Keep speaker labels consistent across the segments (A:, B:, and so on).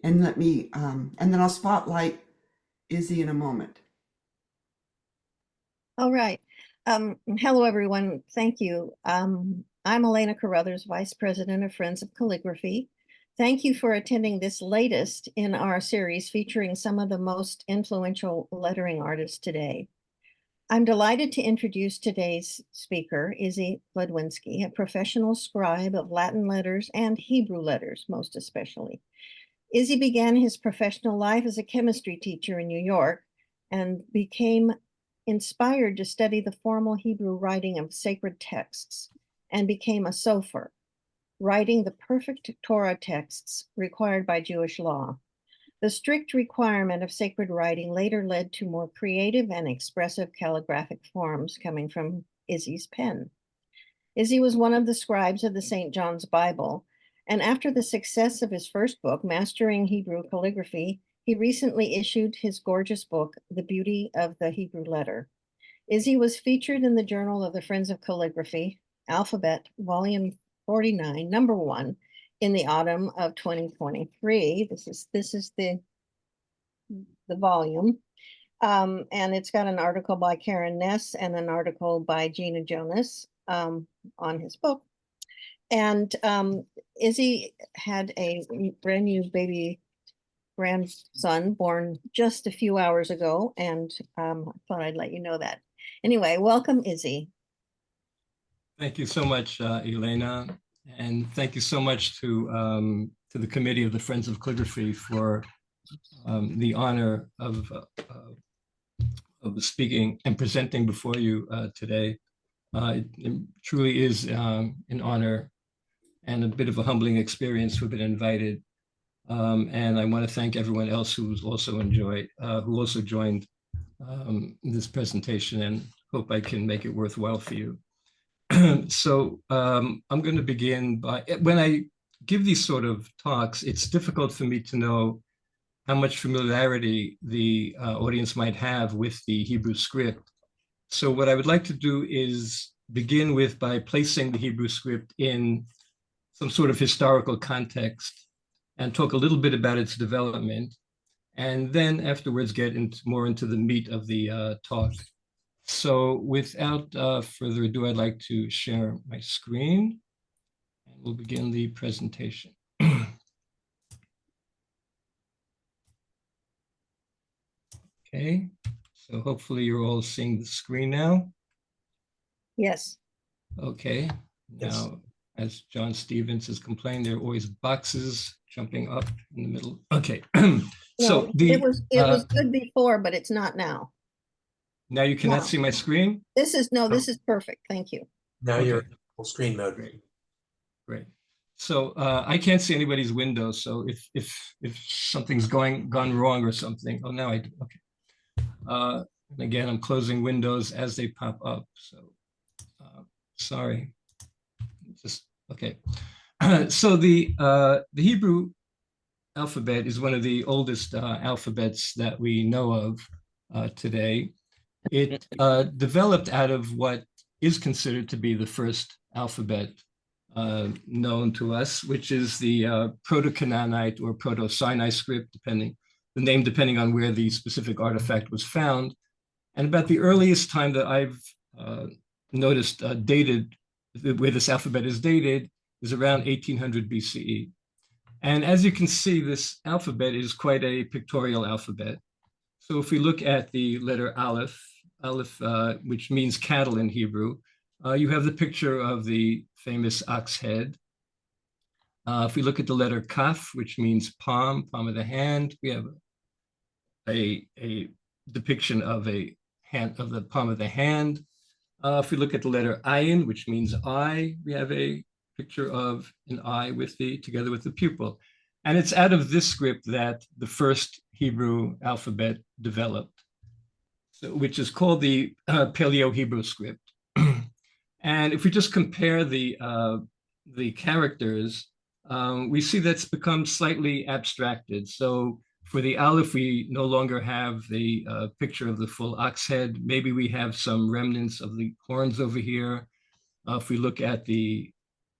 A: and let me, and then I'll spotlight Izzy in a moment.
B: All right. Hello, everyone. Thank you. I'm Elena Carruthers, Vice President of Friends of Calligraphy. Thank you for attending this latest in our series featuring some of the most influential lettering artists today. I'm delighted to introduce today's speaker, Izzy Pludwinski, a professional scribe of Latin letters and Hebrew letters, most especially. Izzy began his professional life as a chemistry teacher in New York and became inspired to study the formal Hebrew writing of sacred texts and became a sofer, writing the perfect Torah texts required by Jewish law. The strict requirement of sacred writing later led to more creative and expressive calligraphic forms coming from Izzy's pen. Izzy was one of the scribes of the St. John's Bible, and after the success of his first book, Mastering Hebrew Calligraphy, he recently issued his gorgeous book, The Beauty of the Hebrew Letter. Izzy was featured in the Journal of the Friends of Calligraphy, Alphabet, Volume 49, number 1, in the autumn of 2023. This is the volume. And it's got an article by Karen Ness and an article by Gina Jonas on his book. And Izzy had a brand new baby grandson born just a few hours ago, and I thought I'd let you know that. Anyway, welcome, Izzy.
C: Thank you so much, Elena, and thank you so much to the Committee of the Friends of Calligraphy for the honor of speaking and presenting before you today. It truly is an honor and a bit of a humbling experience to have been invited. And I want to thank everyone else who also joined this presentation, and hope I can make it worthwhile for you. So I'm going to begin by, when I give these sort of talks, it's difficult for me to know how much familiarity the audience might have with the Hebrew script. So what I would like to do is begin by placing the Hebrew script in some sort of historical context and talk a little bit about its development, and then afterwards get more into the meat of the talk. So without further ado, I'd like to share my screen, and we'll begin the presentation. Okay, so hopefully you're all seeing the screen now.
B: Yes.
C: Okay, now, as John Stevens has complained, there are always boxes jumping up in the middle. Okay, so
B: it was good before, but it's not now.
C: Now you cannot see my screen?
B: This is perfect. Thank you.
D: Now you're in full screen mode.
C: Great. So I can't see anybody's window. So if something's gone wrong or something. Oh, now I do. Okay. And again, I'm closing windows as they pop up. So sorry. Just okay. So the Hebrew alphabet is one of the oldest alphabets that we know of today. It developed out of what is considered to be the first alphabet known to us, which is the Proto-Canaanite or Proto-Sinai script, depending on where the specific artifact was found. And about the earliest time that I've noticed dated, where this alphabet is dated, is around 1800 BCE. And as you can see, this alphabet is quite a pictorial alphabet. So if we look at the letter Aleph, which means cattle in Hebrew, you have the picture of the famous ox head. If we look at the letter Kaf, which means palm of the hand, we have a depiction of the palm of the hand. If we look at the letter Ayin, which means eye, we have a picture of an eye together with the pupil. And it's out of this script that the first Hebrew alphabet developed, which is called the Paleo-Hebrew script. And if we just compare the characters, we see that's become slightly abstracted. So for the Aleph, we no longer have the picture of the full ox head. Maybe we have some remnants of the horns over here. If we look at the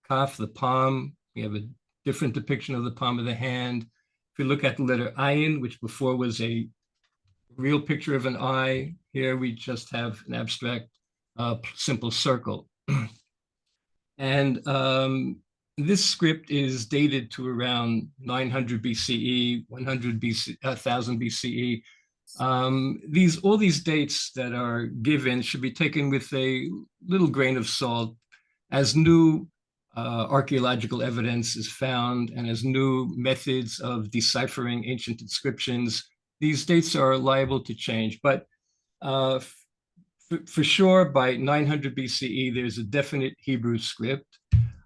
C: Kaf, the palm, we have a different depiction of the palm of the hand. If we look at the letter ayin, which before was a real picture of an eye, here we just have an abstract simple circle. And this script is dated to around 900 BCE, 100 BC, 1000 BCE. All these dates that are given should be taken with a little grain of salt as new archaeological evidence is found and as new methods of deciphering ancient inscriptions. These dates are liable to change, but for sure, by 900 BCE, there's a definite Hebrew script.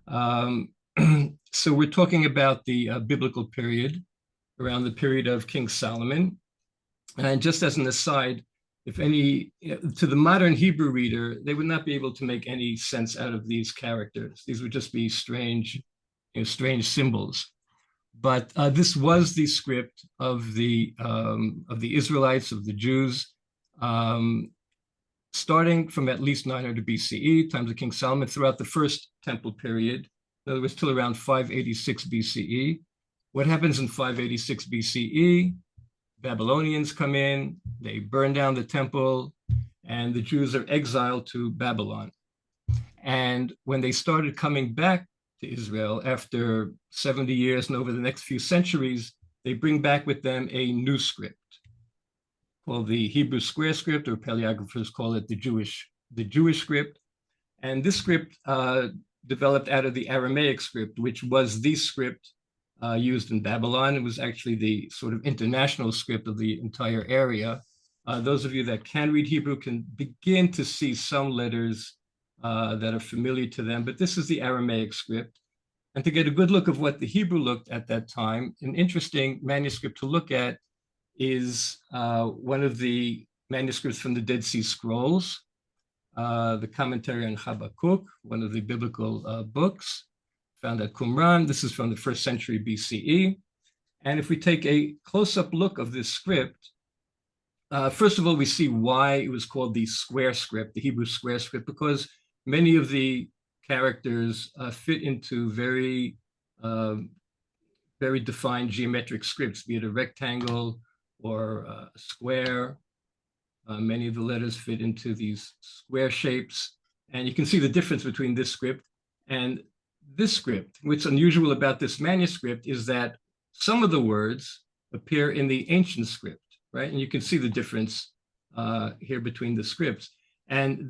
C: So we're talking about the biblical period, around the period of King Solomon. And just as an aside, if any, to the modern Hebrew reader, they would not be able to make any sense out of these characters. These would just be strange, strange symbols. But this was the script of the Israelites, of the Jews, starting from at least 900 BCE, times of King Solomon, throughout the first temple period. In other words, till around 586 BCE. What happens in 586 BCE? Babylonians come in, they burn down the temple, and the Jews are exiled to Babylon. And when they started coming back to Israel after 70 years and over the next few centuries, they bring back with them a new script called the Hebrew square script, or paleographers call it the Jewish script. And this script developed out of the Aramaic script, which was the script used in Babylon. It was actually the sort of international script of the entire area. Those of you that can read Hebrew can begin to see some letters that are familiar to them, but this is the Aramaic script. And to get a good look of what the Hebrew looked at that time, an interesting manuscript to look at is one of the manuscripts from the Dead Sea Scrolls, the commentary on Habakkuk, one of the biblical books, found at Qumran. This is from the 1st century BCE. And if we take a close-up look of this script, first of all, we see why it was called the square script, the Hebrew square script, because many of the characters fit into very defined geometric scripts, be it a rectangle or a square. Many of the letters fit into these square shapes. And you can see the difference between this script and this script. What's unusual about this manuscript is that some of the words appear in the ancient script, right? And you can see the difference here between the scripts. And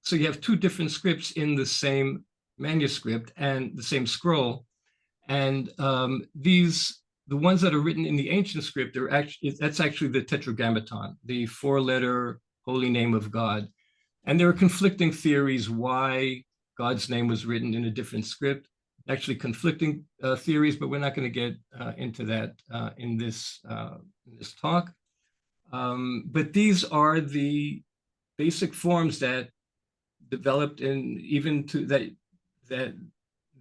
C: so you have two different scripts in the same manuscript and the same scroll. And the ones that are written in the ancient script that's actually the Tetragrammaton, the 4-letter holy name of God. And there are conflicting theories why God's name was written in a different script, actually conflicting theories, but we're not going to get into that in this talk. But these are the basic forms that developed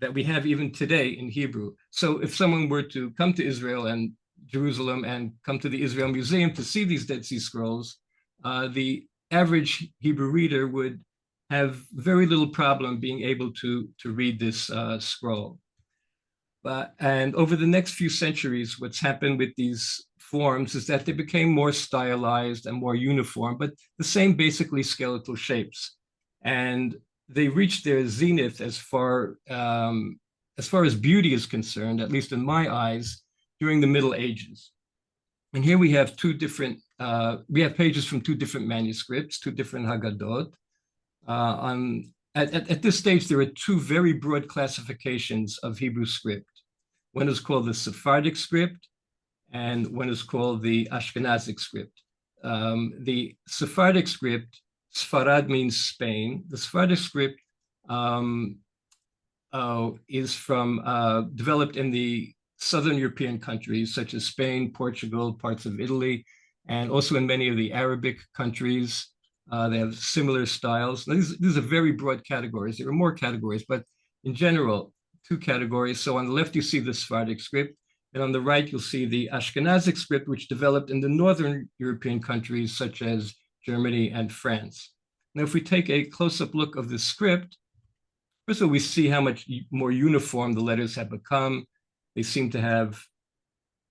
C: that we have even today in Hebrew. So if someone were to come to Israel and Jerusalem and come to the Israel Museum to see these Dead Sea Scrolls, the average Hebrew reader would have very little problem being able to read this scroll. And over the next few centuries, what's happened with these forms is that they became more stylized and more uniform, but the same basically skeletal shapes. And they reached their zenith as far as beauty is concerned, at least in my eyes, during the Middle Ages. And here we have pages from two different manuscripts, two different Haggadot. At this stage, there are two very broad classifications of Hebrew script. One is called the Sephardic script, and one is called the Ashkenazic script. The Sephardic script, Sfarad means Spain. The Sephardic script is developed in the Southern European countries, such as Spain, Portugal, parts of Italy, and also in many of the Arabic countries. They have similar styles. Now, these are very broad categories. There are more categories, but in general, two categories. So on the left, you see the Sephardic script, and on the right, you'll see the Ashkenazic script, which developed in the Northern European countries, such as Germany and France. Now, if we take a close-up look of the script, first of all, we see how much more uniform the letters have become. They seem to have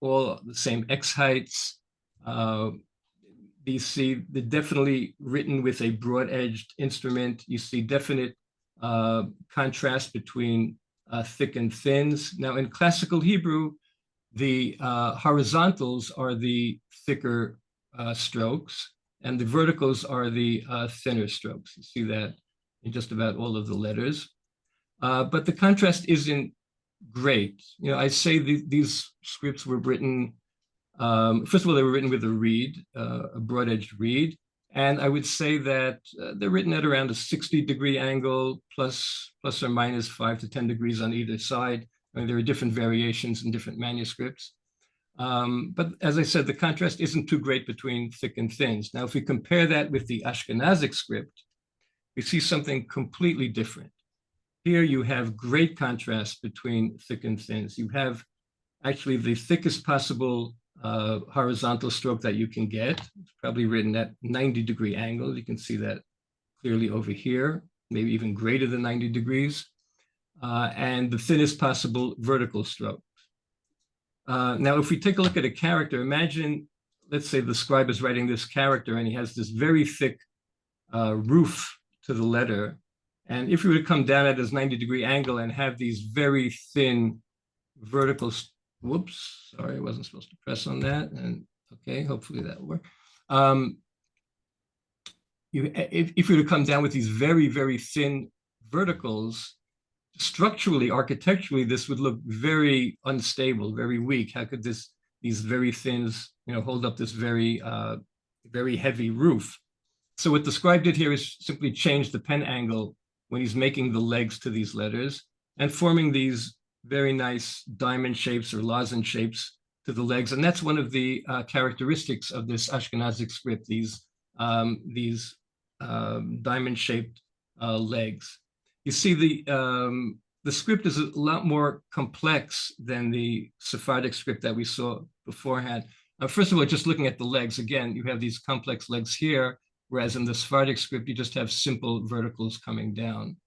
C: all the same X heights. You see they're definitely written with a broad-edged instrument. You see definite contrast between thick and thins. Now in classical Hebrew, the horizontals are the thicker strokes, and the verticals are the thinner strokes. You see that in just about all of the letters. But the contrast isn't great. You know, I say these scripts were written, first of all, they were written with a reed, a broad-edged reed. And I would say that they're written at around a 60-degree angle, plus or minus 5 to 10 degrees on either side. I mean, there are different variations in different manuscripts. But as I said, the contrast isn't too great between thick and thins. Now, if we compare that with the Ashkenazic script, we see something completely different. Here you have great contrast between thick and thins. You have actually the thickest possible horizontal stroke that you can get. It's probably written at 90-degree angle. You can see that clearly over here, maybe even greater than 90 degrees. And the thinnest possible vertical stroke. Now, if we take a look at a character, imagine, let's say the scribe is writing this character and he has this very thick roof to the letter. And if we were to come down at this 90-degree angle and have these very thin vertical, whoops, sorry, I wasn't supposed to press on that. And okay, hopefully that will work. If we were to come down with these very, very thin verticals, structurally, architecturally, this would look very unstable, very weak. How could these very thins, hold up this very, very heavy roof? So what the scribe did here is simply change the pen angle when he's making the legs to these letters and forming these very nice diamond shapes or lozenge shapes to the legs. And that's one of the characteristics of this Ashkenazic script, these diamond-shaped legs. You see the script is a lot more complex than the Sephardic script that we saw beforehand. First of all, just looking at the legs, again, you have these complex legs here, whereas in the Sephardic script, you just have simple verticals coming down.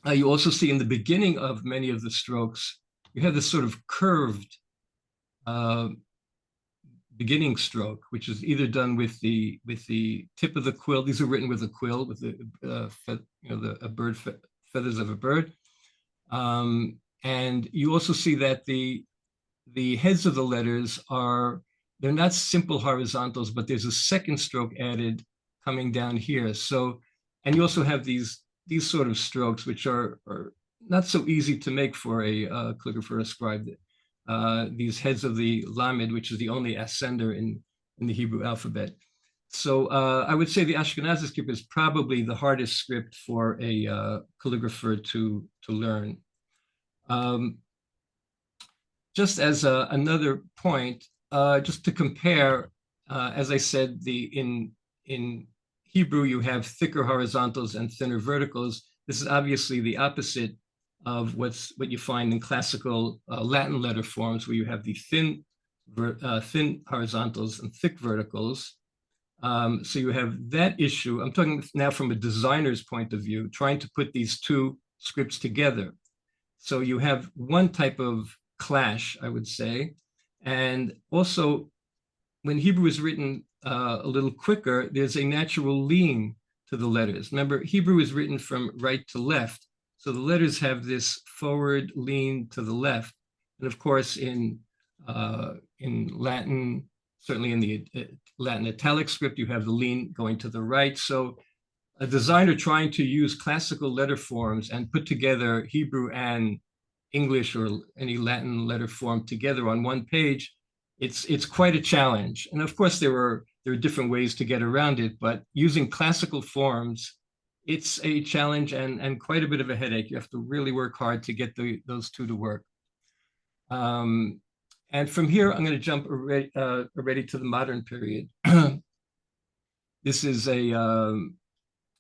C: You also see in the beginning of many of the strokes, you have this sort of curved beginning stroke, which is either done with the tip of the quill. These are written with a quill, with the feathers of a bird. And you also see that the heads of the letters they're not simple horizontals, but there's a second stroke added coming down here. So, and you also have these sort of strokes, which are not so easy to make for a calligrapher or a scribe. These heads of the lamed, which is the only ascender in the Hebrew alphabet. So I would say the Ashkenazi script is probably the hardest script for a calligrapher to learn. Just as another point, just to compare, as I said, in Hebrew you have thicker horizontals and thinner verticals. This is obviously the opposite of what you find in classical Latin letter forms, where you have the thin horizontals and thick verticals. So you have that issue. I'm talking now from a designer's point of view, trying to put these two scripts together. So you have one type of clash, I would say. And also, when Hebrew is written a little quicker, there's a natural lean to the letters. Remember, Hebrew is written from right to left. So the letters have this forward lean to the left. And of course, in Latin, certainly in the Latin italic script, you have the lean going to the right. So a designer trying to use classical letter forms and put together Hebrew and English or any Latin letter form together on one page, it's quite a challenge. And of course, there are different ways to get around it, but using classical forms, it's a challenge and quite a bit of a headache. You have to really work hard to get those two to work. And from here, I'm going to jump already to the modern period. This is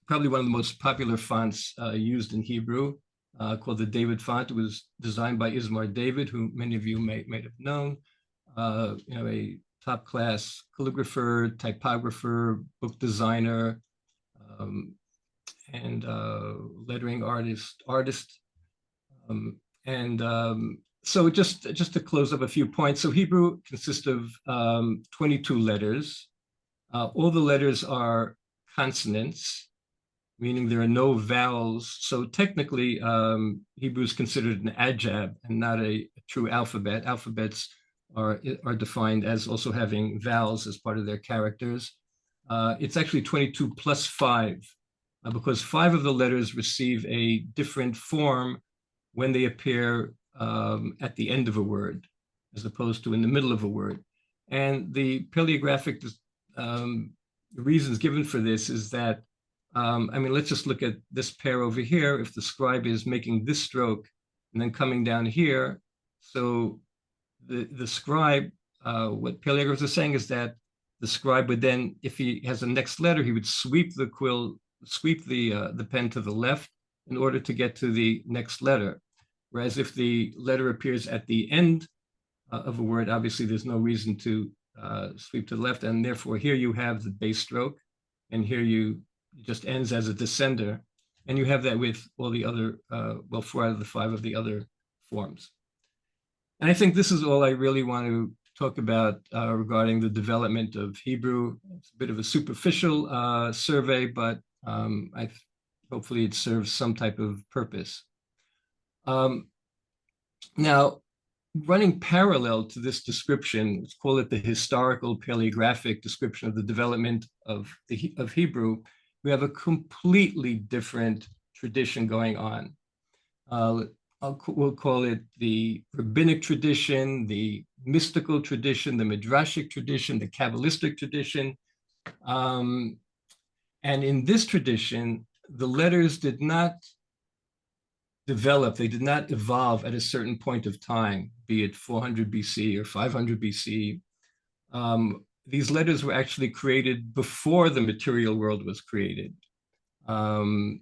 C: probably one of the most popular fonts used in Hebrew, called the David font. It was designed by Ismar David, who many of you may have known. A top-class calligrapher, typographer, book designer, and lettering artist. So just to close up a few points. So Hebrew consists of 22 letters. All the letters are consonants, meaning there are no vowels. So technically, Hebrew is considered an adjab and not a true alphabet. Alphabets are defined as also having vowels as part of their characters. It's actually 22 plus 5, because 5 of the letters receive a different form when they appear at the end of a word, as opposed to in the middle of a word. And the paleographic reasons given for this is that, I mean, let's just look at this pair over here. If the scribe is making this stroke and then coming down here, so the scribe, what paleographers are saying is that the scribe would then, if he has a next letter, he would sweep the quill, sweep the pen to the left in order to get to the next letter. Whereas if the letter appears at the end of a word, obviously there's no reason to sweep to the left, and therefore here you have the base stroke, and here you just ends as a descender, and you have that with all the other, well, 4 out of the 5 of the other forms. And I think this is all I really want to talk about regarding the development of Hebrew. It's a bit of a superficial survey, but hopefully it serves some type of purpose. Now, running parallel to this description, let's call it the historical paleographic description of the development of Hebrew, we have a completely different tradition going on. We'll call it the rabbinic tradition, the mystical tradition, the midrashic tradition, the Kabbalistic tradition. And in this tradition, the letters did not develop, they did not evolve at a certain point of time, be it 400 BC or 500 BC. These letters were actually created before the material world was created. There's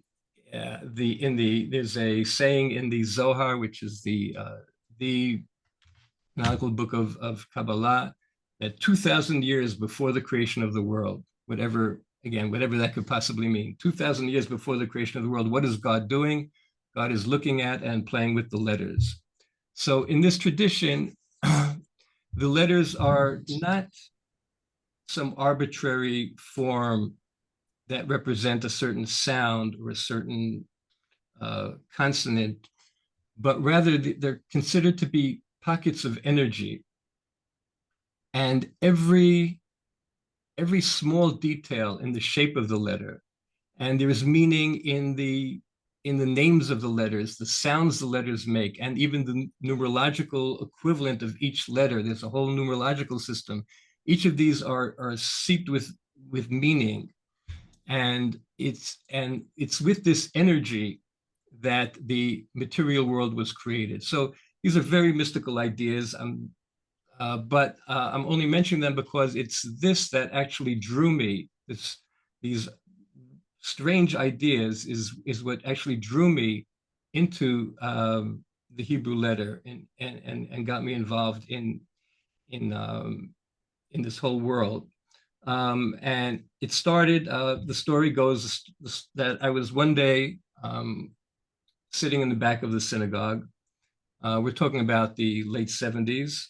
C: a saying in the Zohar, which is the canonical book of Kabbalah, that 2,000 years before the creation of the world, whatever that could possibly mean, 2,000 years before the creation of the world, what is God doing? God is looking at and playing with the letters. So in this tradition, the letters are not some arbitrary form that represent a certain sound or a certain consonant, but rather they're considered to be pockets of energy. And every small detail in the shape of the letter, and there is meaning in the names of the letters, the sounds the letters make, and even the numerological equivalent of each letter. There's a whole numerological system. Each of these are seeped with meaning, and it's with this energy that the material world was created. So these are very mystical ideas, but I'm only mentioning them because it's this that actually drew me. These strange ideas is what actually drew me into the Hebrew letter and got me involved in this whole world. And it started, the story goes that I was one day sitting in the back of the synagogue. We're talking about the late 70s.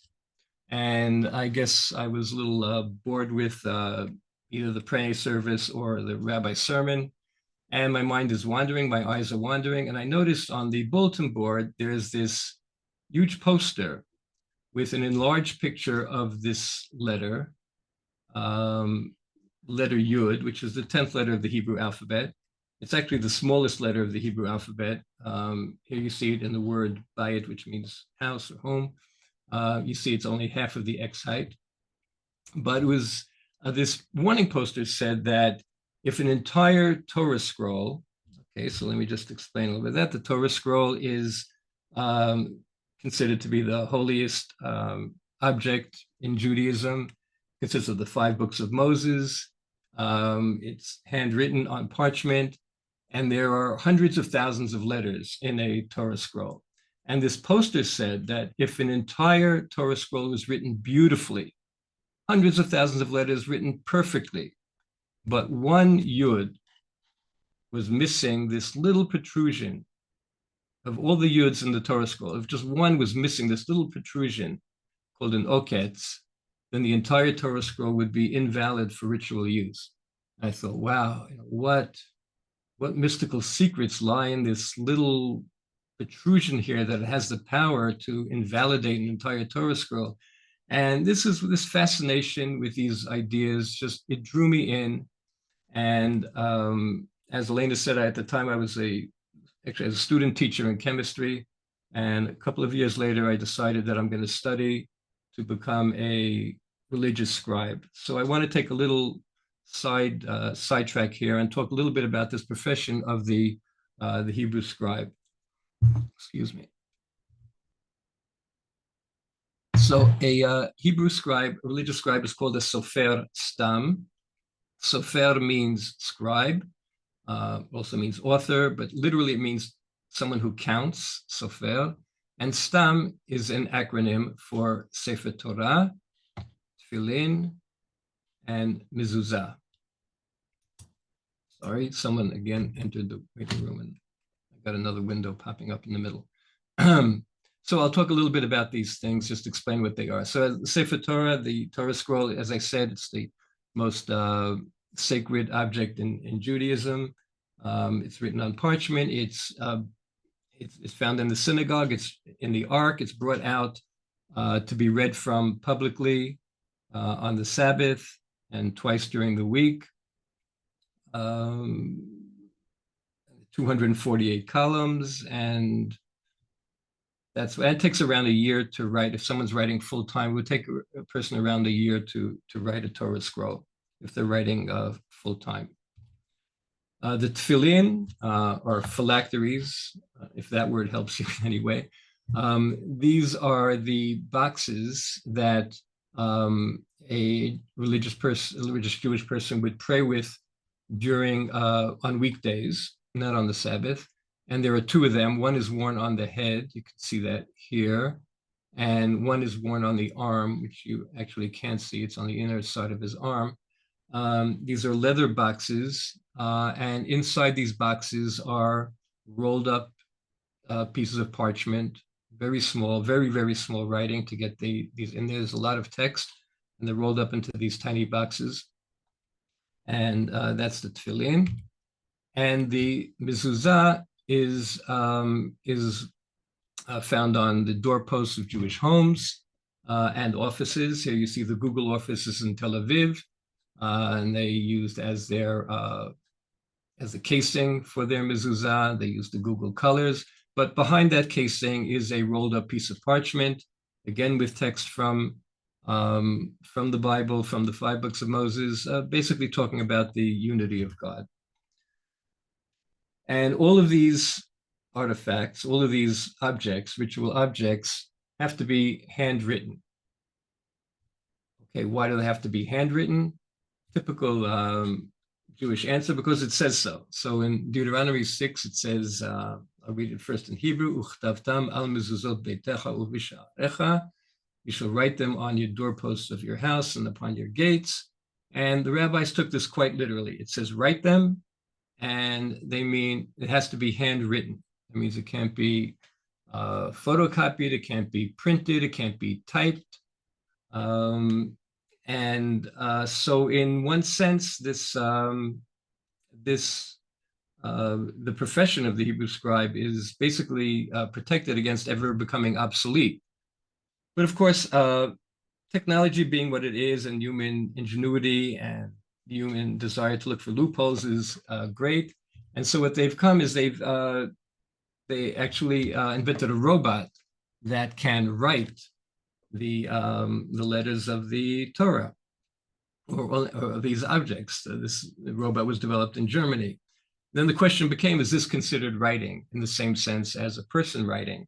C: And I guess I was a little bored with either the prayer service or the rabbi's sermon. And my mind is wandering, my eyes are wandering. And I noticed on the bulletin board, there's this huge poster with an enlarged picture of this letter, letter Yud, which is the 10th letter of the Hebrew alphabet. It's actually the smallest letter of the Hebrew alphabet. Here you see it in the word bayit, which means house or home. You see it's only half of the X height. But it was, this warning poster said that if an entire Torah scroll, okay, so let me just explain a little bit of that. The Torah scroll is considered to be the holiest object in Judaism. It consists of the 5 books of Moses. It's handwritten on parchment, and there are hundreds of thousands of letters in a Torah scroll. And this poster said that if an entire Torah scroll was written beautifully, hundreds of thousands of letters written perfectly, but one Yud was missing this little protrusion of all the yuds in the Torah scroll, if just one was missing, this little protrusion called an oketz, then the entire Torah scroll would be invalid for ritual use. I thought, wow, what mystical secrets lie in this little protrusion here that has the power to invalidate an entire Torah scroll. And this fascination with these ideas, just, it drew me in. And as Elena said, at the time I was actually as a student teacher in chemistry. And a couple of years later, I decided that I'm going to study to become a religious scribe. So I want to take a little sidetrack here and talk a little bit about this profession of the Hebrew scribe. Excuse me. So a Hebrew scribe, a religious scribe, is called a sofer stam. Sofer means scribe, also means author, but literally it means someone who counts, sofer. And stam is an acronym for Sefer Torah, Tefillin, and Mezuzah. Sorry, someone again entered the waiting room and I got another window popping up in the middle. So I'll talk a little bit about these things, just explain what they are. So Sefer Torah, the Torah scroll, as I said, it's the most sacred object in Judaism. It's written on parchment. It's found in the synagogue. It's in the ark. It's brought out to be read from publicly on the Sabbath and twice during the week. 248 columns, and that takes around a year to write. If someone's writing full time, it would take a person around a year to write a Torah scroll if they're writing full time. The tefillin, or phylacteries, if that word helps you in any way, these are the boxes that a religious Jewish person would pray with during on weekdays, not on the Sabbath. And there are two of them. One is worn on the head. You can see that here. And one is worn on the arm, which you actually can't see. It's on the inner side of his arm. These are leather boxes. And inside these boxes are rolled up pieces of parchment, very small, very, very small writing to get these in there. There's a lot of text, and they're rolled up into these tiny boxes. And that's the tefillin. And the mezuzah is found on the doorposts of Jewish homes and offices. Here you see the Google offices in Tel Aviv, and they used as the casing for their mezuzah. They used the Google colors, but behind that casing is a rolled up piece of parchment, again with text from the Bible, from the 5 books of Moses, basically talking about the unity of God. And all of these artifacts, all of these objects, ritual objects, have to be handwritten. Okay, why do they have to be handwritten? Typical Jewish answer, because it says so. So in Deuteronomy 6, it says, I'll read it first in Hebrew, Uchtavtam al mezuzot beitecha uvisha'arecha. You shall write them on your doorposts of your house and upon your gates. And the rabbis took this quite literally. It says, write them, and they mean it has to be handwritten. That means it can't be photocopied, it can't be printed, it can't be typed. So in one sense, the profession of the Hebrew scribe is basically protected against ever becoming obsolete. But of course, technology being what it is, and human ingenuity and human desire to look for loopholes is great. And so what they've come is they actually invented a robot that can write the letters of the Torah or these objects. This robot was developed in Germany. Then the question became, is this considered writing in the same sense as a person writing?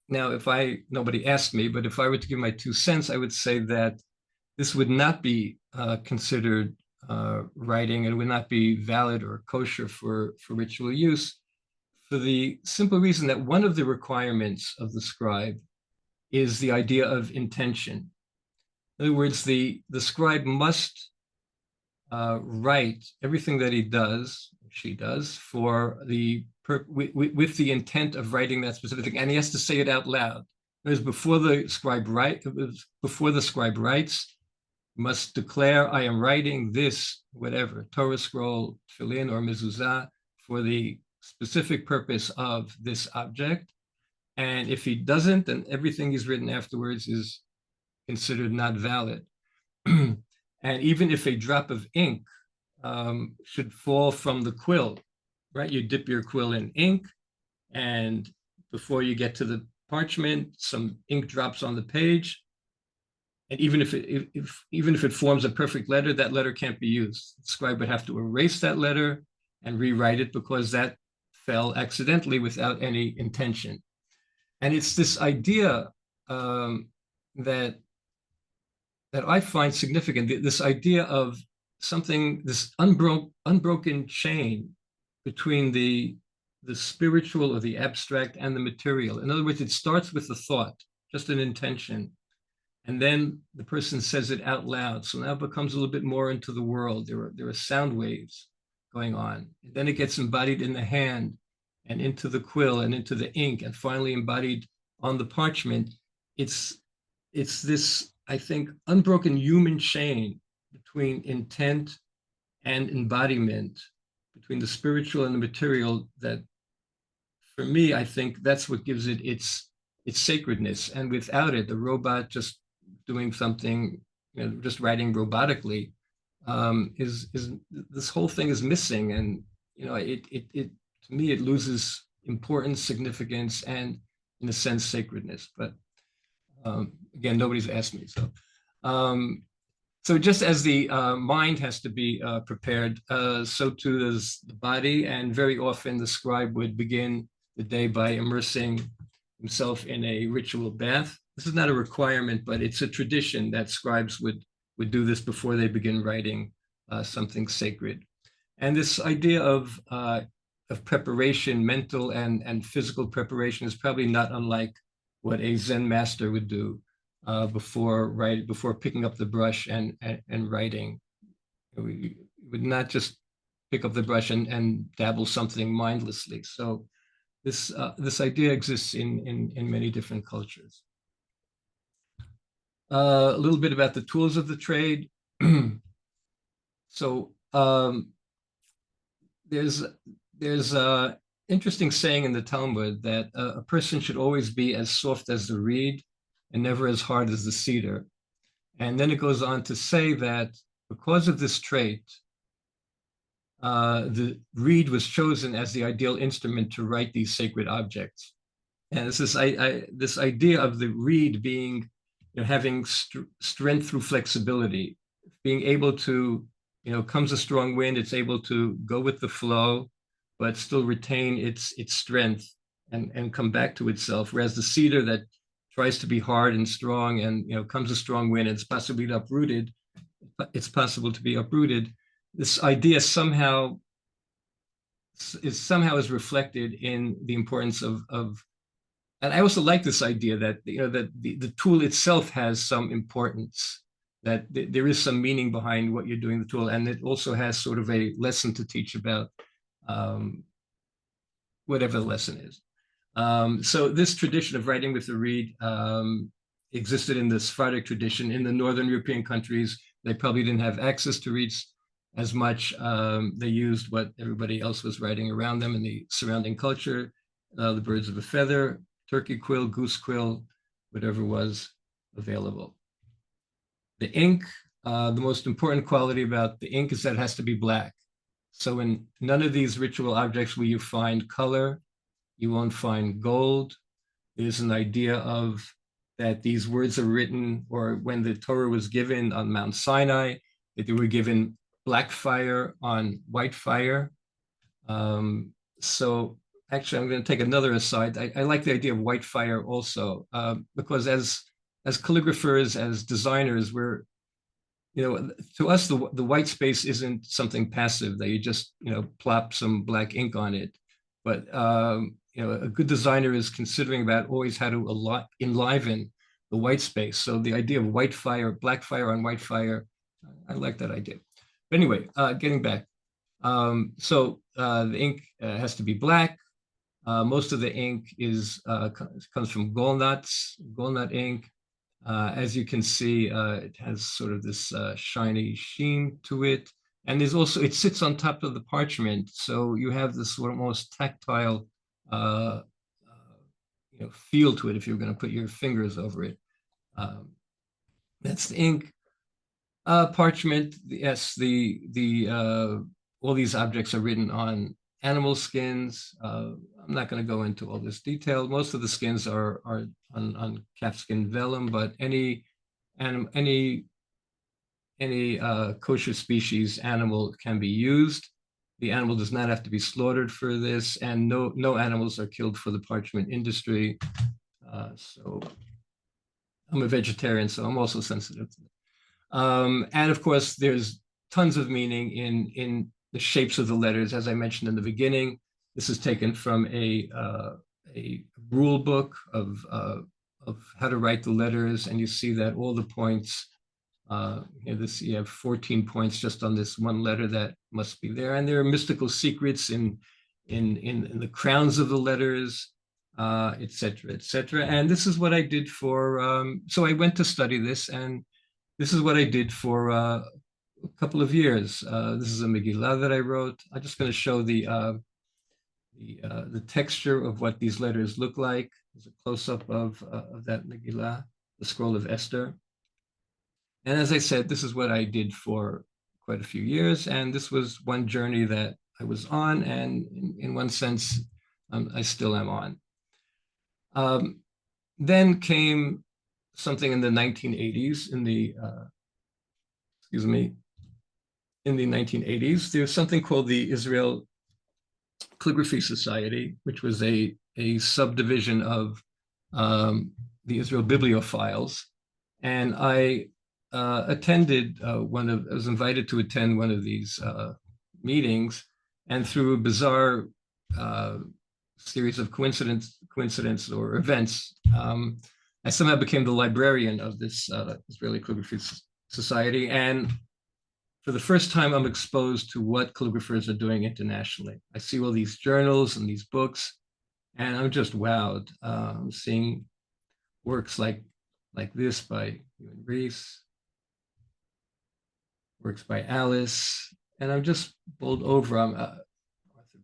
C: Now, nobody asked me, but if I were to give my 2 cents, I would say that this would not be considered writing, and it would not be valid or kosher for ritual use, for the simple reason that one of the requirements of the scribe is the idea of intention. In other words, the scribe must write everything that he does, she does, for with the intent of writing that specific thing, and he has to say it out loud. Whereas before the scribe writes, must declare, I am writing this, whatever, Torah scroll, tefillin, or mezuzah, for the specific purpose of this object. And if he doesn't, then everything he's written afterwards is considered not valid. And even if a drop of ink should fall from the quill, right? You dip your quill in ink, and before you get to the parchment, some ink drops on the page. And even if it forms a perfect letter, that letter can't be used. The scribe would have to erase that letter and rewrite it because that fell accidentally without any intention. And it's this idea that I find significant. This idea of something, this unbroken chain between the spiritual or the abstract and the material. In other words, it starts with a thought, just an intention. And then the person says it out loud. So now it becomes a little bit more into the world. There are sound waves going on. And then it gets embodied in the hand and into the quill and into the ink and finally embodied on the parchment. It's this, I think, unbroken human chain between intent and embodiment, between the spiritual and the material, that for me, I think that's what gives it its sacredness. And without it, the robot just doing something, just writing robotically, is this whole thing is missing. And it to me, it loses importance, significance, and in a sense, sacredness. But again, nobody's asked me. So just as the mind has to be prepared, so too does the body. And very often the scribe would begin the day by immersing himself in a ritual bath. This is not a requirement, but it's a tradition that scribes would do this before they begin writing something sacred. And this idea of preparation, mental and physical preparation, is probably not unlike what a Zen master would do before picking up the brush and writing. We would not just pick up the brush and dabble something mindlessly. So this idea exists in many different cultures. A little bit about the tools of the trade. So there's a interesting saying in the Talmud that a person should always be as soft as the reed and never as hard as the cedar. And then it goes on to say that because of this trait, the reed was chosen as the ideal instrument to write these sacred objects. And it's this idea of the reed being, having strength through flexibility, being able to, comes a strong wind, it's able to go with the flow, but still retain its strength and come back to itself. Whereas the cedar that tries to be hard and strong, and comes a strong wind, it's possible to be uprooted. This idea somehow is reflected in the importance of and I also like this idea that that the tool itself has some importance, that there is some meaning behind what you're doing the tool, and it also has sort of a lesson to teach about whatever the lesson is. So this tradition of writing with the reed existed in the Sephardic tradition. In the Northern European countries, they probably didn't have access to reeds as much. They used what everybody else was writing around them in the surrounding culture, the birds of a feather, turkey quill, goose quill, whatever was available. The ink, the most important quality about the ink is that it has to be black. So in none of these ritual objects will you find color, you won't find gold. There's an idea of that these words are written, or when the Torah was given on Mount Sinai, that they were given black fire on white fire. So actually, I'm going to take another aside. I like the idea of white fire also, because as calligraphers, as designers, we're, to us, the white space isn't something passive that you just, plop some black ink on it. But, a good designer is considering about always how to enliven the white space. So the idea of white fire, black fire on white fire, I like that idea. But anyway, getting back. The ink has to be black. Most of the ink comes from walnut ink. As you can see, it has sort of this shiny sheen to it. And it sits on top of the parchment. So you have this sort of almost tactile feel to it if you're going to put your fingers over it. That's the ink. Parchment, yes, all these objects are written on animal skins. I'm not going to go into all this detail. Most of the skins are on calfskin vellum, but any kosher species animal can be used. The animal does not have to be slaughtered for this, and no animals are killed for the parchment industry. So I'm a vegetarian, so I'm also sensitive to it. And of course, there's tons of meaning in the shapes of the letters. As I mentioned in the beginning, this is taken from a rule book of how to write the letters, and you see that all the points. You have 14 points just on this one letter that must be there, and there are mystical secrets in the crowns of the letters, et cetera, et cetera. And this is what I did for. So I went to study this, and this is what I did for a couple of years. This is a Megillah that I wrote. I'm just going to show the texture of what these letters look like. There's a close-up of that Megillah, the scroll of Esther. And as I said, this is what I did for quite a few years. And this was one journey that I was on. And in one sense, I still am on. Then came something in the 1980s, in the 1980s. There's something called the Israel Calligraphy Society, which was a subdivision of the Israel Bibliophiles. And I was invited to attend one of these meetings, and through a bizarre series of coincidence or events, I somehow became the librarian of this Israeli Calligraphy Society. And for the first time, I'm exposed to what calligraphers are doing internationally. I see all these journals and these books, and I'm just wowed. I'm seeing works like this by Ewan Reese, works by Alice, and I'm just bowled over. I'm Arthur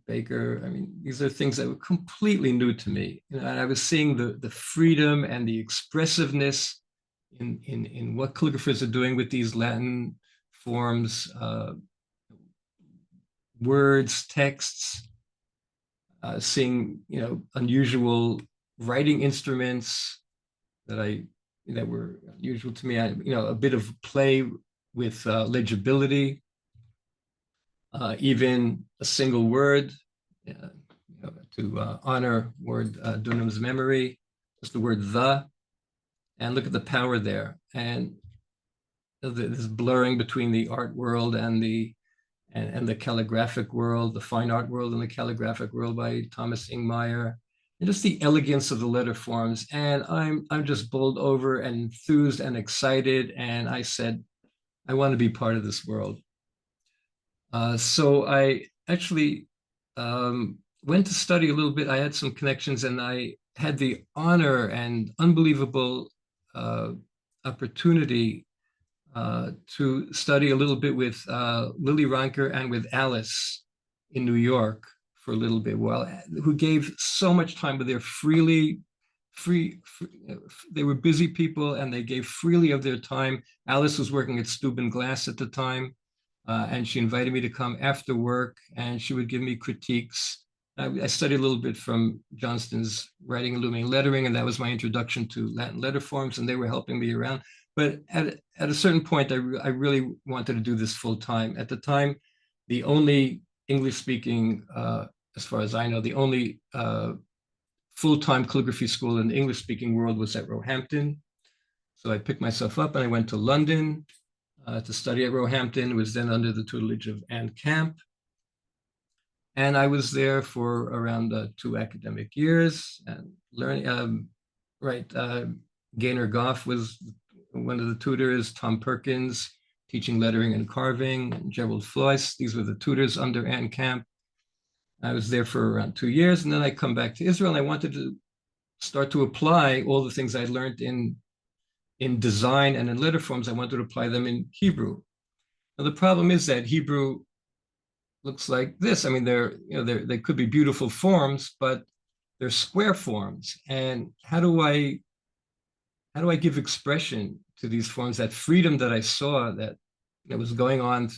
C: Baker. I mean, these are things that were completely new to me. And I was seeing the freedom and the expressiveness in what calligraphers are doing with these Latin forms, words, texts, seeing unusual writing instruments that were unusual to me. A bit of play with legibility, even a single word to honor Ward Dunham's memory, just the word "the," and look at the power there, and this blurring between the art world and the calligraphic world, the fine art world and the calligraphic world by Thomas Ingmeyer, and just the elegance of the letter forms. And I'm just bowled over and enthused and excited, and I said, I want to be part of this world. So I actually went to study a little bit. I had some connections, and I had the honor and unbelievable opportunity to study a little bit with Lily Ronker and with Alice in New York for a little bit, who gave so much time, but they're free. They were busy people, and they gave freely of their time. Alice was working at Steuben Glass at the time, and she invited me to come after work, and she would give me critiques. I studied a little bit from Johnston's Writing, Illuminating, Lettering, and that was my introduction to Latin letter forms, and they were helping me around. But at a certain point, I really wanted to do this full time. At the time, the only English-speaking, as far as I know, the only full-time calligraphy school in the English-speaking world was at Roehampton. So I picked myself up and I went to London to study at Roehampton. It was then under the tutelage of Anne Camp. And I was there for around 2 academic years and learning, Gaynor Goff was one of the tutors, Tom Perkins, teaching lettering and carving, and Gerald Floyce. These were the tutors under Anne Camp. I was there for around 2 years, and then I come back to Israel, and I wanted to start to apply all the things I learned in design and in letter forms. I wanted to apply them in Hebrew. Now, the problem is that Hebrew looks like this. I mean, they could be beautiful forms, but they're square forms. And how do I give expression to these forms, that freedom that I saw that was going on,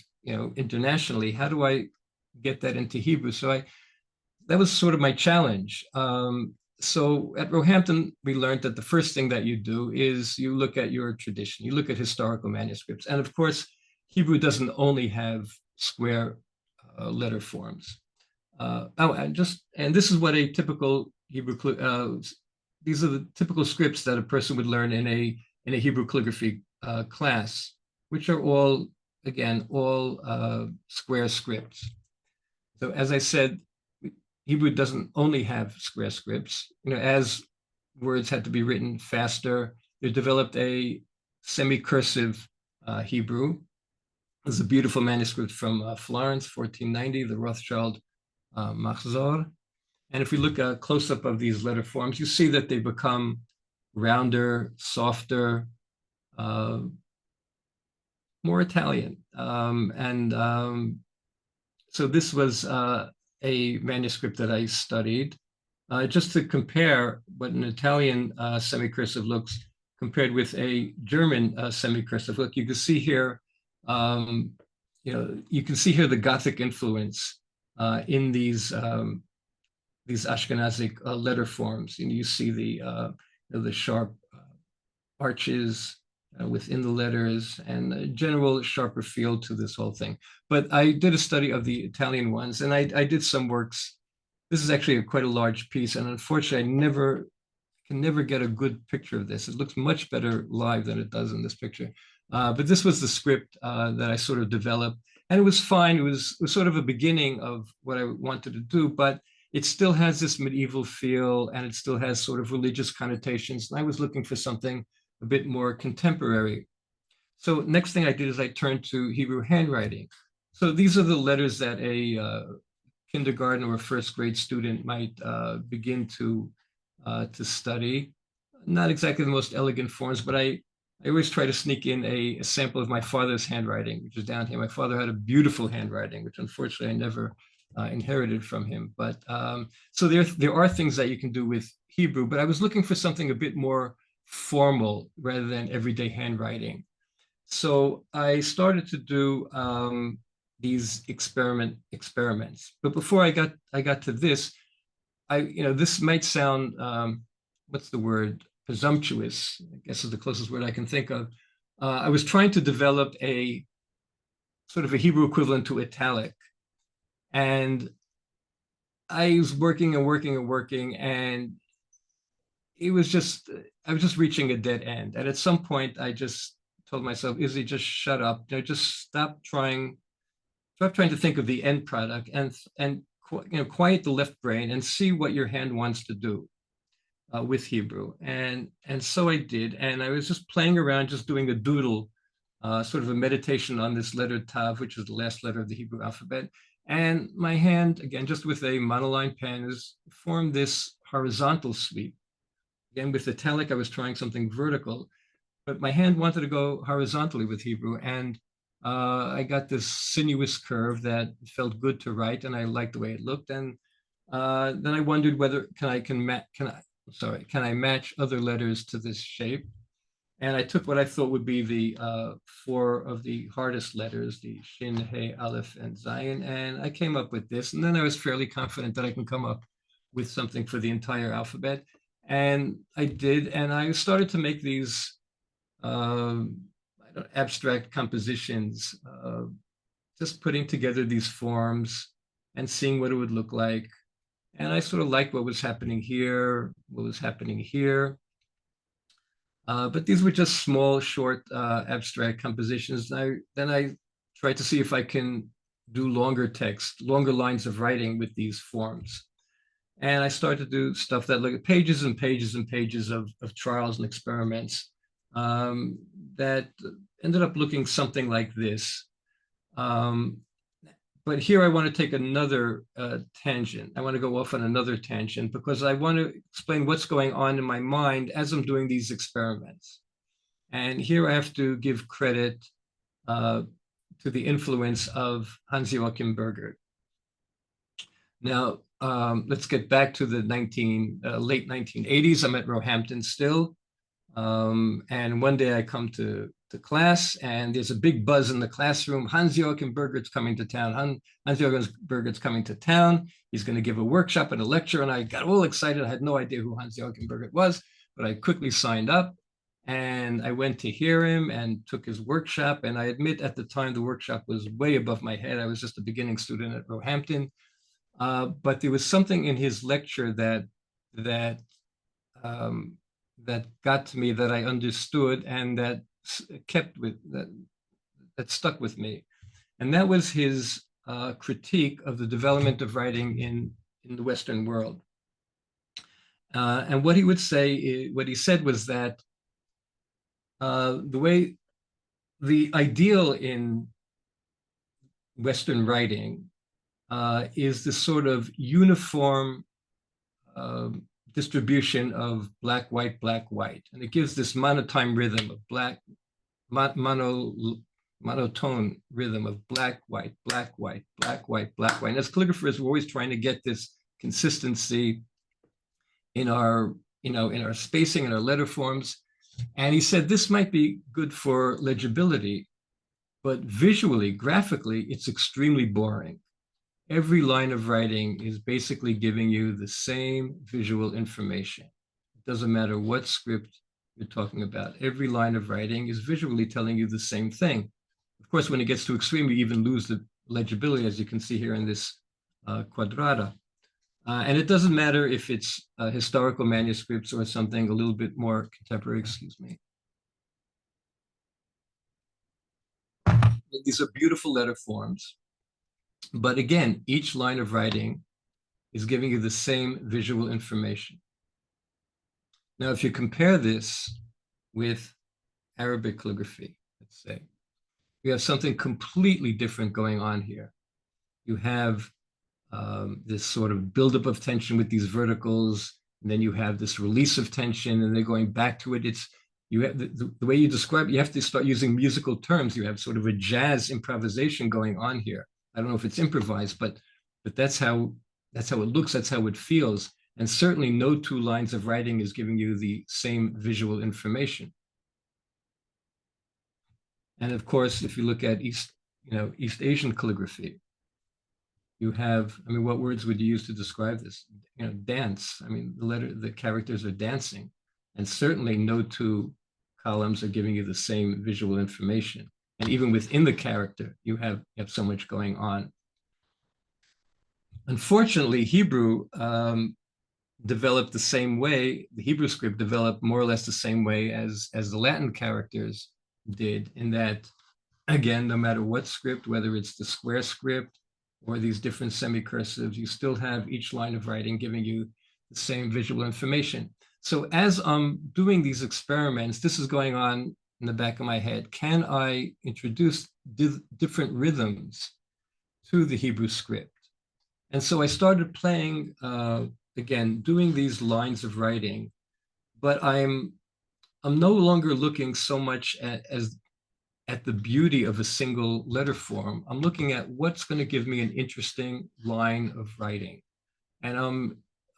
C: internationally? How do I get that into Hebrew? So that was sort of my challenge. So at Roehampton, we learned that the first thing that you do is you look at your tradition, you look at historical manuscripts. And of course, Hebrew doesn't only have square letter forms. And this is what a typical Hebrew, these are the typical scripts that a person would learn in a Hebrew calligraphy class, which are all square scripts. So as I said, Hebrew doesn't only have square scripts. As words had to be written faster, they developed a semi-cursive Hebrew. There's a beautiful manuscript from Florence, 1490, the Rothschild Machzor. And if we look at a close-up of these letter forms, you see that they become rounder, softer, more Italian. So this was a manuscript that I studied, just to compare what an Italian semi-cursive looks compared with a German semi-cursive look. You can see here, the Gothic influence in these Ashkenazic letter forms. You see the sharp arches within the letters, and a general sharper feel to this whole thing. But I did a study of the Italian ones, and I did some works. This is actually quite a large piece, and unfortunately, I can never get a good picture of this. It looks much better live than it does in this picture. But this was the script that I sort of developed, and it was fine. It was sort of a beginning of what I wanted to do, but it still has this medieval feel, and it still has sort of religious connotations. And I was looking for something a bit more contemporary. So next thing I did is I turned to Hebrew handwriting. So these are the letters that a kindergarten or a first grade student might begin to study. Not exactly the most elegant forms, but I always try to sneak in a sample of my father's handwriting, which is down here. My father had a beautiful handwriting, which unfortunately I never inherited from him. But so there are things that you can do with Hebrew, but I was looking for something a bit more formal rather than everyday handwriting. So I started to do these experiments. But before I got to this, this might sound what's the word? Presumptuous, I guess is the closest word I can think of. I was trying to develop a sort of a Hebrew equivalent to italic. And I was working, and I was just reaching a dead end. And at some point, I just told myself, Izzy, just shut up. Just stop trying to think of the end product, and quiet the left brain and see what your hand wants to do with Hebrew. And so I did. And I was just playing around, just doing a doodle, sort of a meditation on this letter Tav, which is the last letter of the Hebrew alphabet. And my hand, again, just with a monoline pen, has formed this horizontal sweep. Again, with italic, I was trying something vertical, but my hand wanted to go horizontally with Hebrew. And I got this sinuous curve that felt good to write, and I liked the way it looked. And then I wondered whether can I match other letters to this shape? And I took what I thought would be the 4 of the hardest letters, the Shin, He, Aleph, and Zayin, and I came up with this. And then I was fairly confident that I can come up with something for the entire alphabet. And I did, and I started to make these abstract compositions, just putting together these forms and seeing what it would look like. And I sort of liked what was happening here, what was happening here. But these were just small, short, abstract compositions. Then I tried to see if I can do longer text, longer lines of writing with these forms. And I started to do stuff that looked at pages and pages and pages of trials and experiments. that ended up looking something like this. But here I want to take another tangent. I want to go off on another tangent because I want to explain what's going on in my mind as I'm doing these experiments. And here I have to give credit to the influence of Hans-Joachim Burgert. Now, let's get back to the late 1980s. I'm at Roehampton still. And one day I come to class and there's a big buzz in the classroom. Hans-Joachim Burgert's coming to town. Hans-Joachim Burgert's coming to town. He's going to give a workshop and a lecture. And I got all excited. I had no idea who Hans-Joachim Burgert was, but I quickly signed up and I went to hear him and took his workshop. And I admit at the time the workshop was way above my head. I was just a beginning student at Roehampton. But there was something in his lecture that got to me, that I understood, and that stuck with me, and that was his critique of the development of writing in the Western world. And what he said was that the ideal in Western writing is this sort of uniform distribution of black, white, and it gives this monotone rhythm of monotone rhythm of black, white, black, white, black, white, black, white. And as calligraphers, we're always trying to get this consistency in our spacing and our letter forms. And he said this might be good for legibility, but visually, graphically, it's extremely boring. Every line of writing is basically giving you the same visual information. It doesn't matter what script you're talking about. Every line of writing is visually telling you the same thing. Of course, when it gets too extreme, you even lose the legibility, as you can see here in this quadrata. And it doesn't matter if it's historical manuscripts or something a little bit more contemporary, excuse me. These are beautiful letter forms. But again, each line of writing is giving you the same visual information. Now, if you compare this with Arabic calligraphy, let's say, you have something completely different going on here. You have this sort of buildup of tension with these verticals, and then you have this release of tension, and they're going back to it. You have the way you describe it, you have to start using musical terms. You have sort of a jazz improvisation going on here. I don't know if it's improvised, but that's how it looks, that's how it feels. And certainly no two lines of writing is giving you the same visual information. And of course, if you look at East Asian calligraphy, you have, what words would you use to describe this? Dance. The characters are dancing, and certainly no two columns are giving you the same visual information. And even within the character, you have so much going on. Unfortunately, Hebrew developed the same way. The Hebrew script developed more or less the same way as the Latin characters did, in that, again, no matter what script, whether it's the square script or these different semicursives, you still have each line of writing giving you the same visual information. So as I'm doing these experiments, this is going on in the back of my head. Can I introduce different rhythms to the Hebrew script? And so I started playing, again, doing these lines of writing, but I'm no longer looking so much at the beauty of a single letter form. I'm looking at what's going to give me an interesting line of writing. And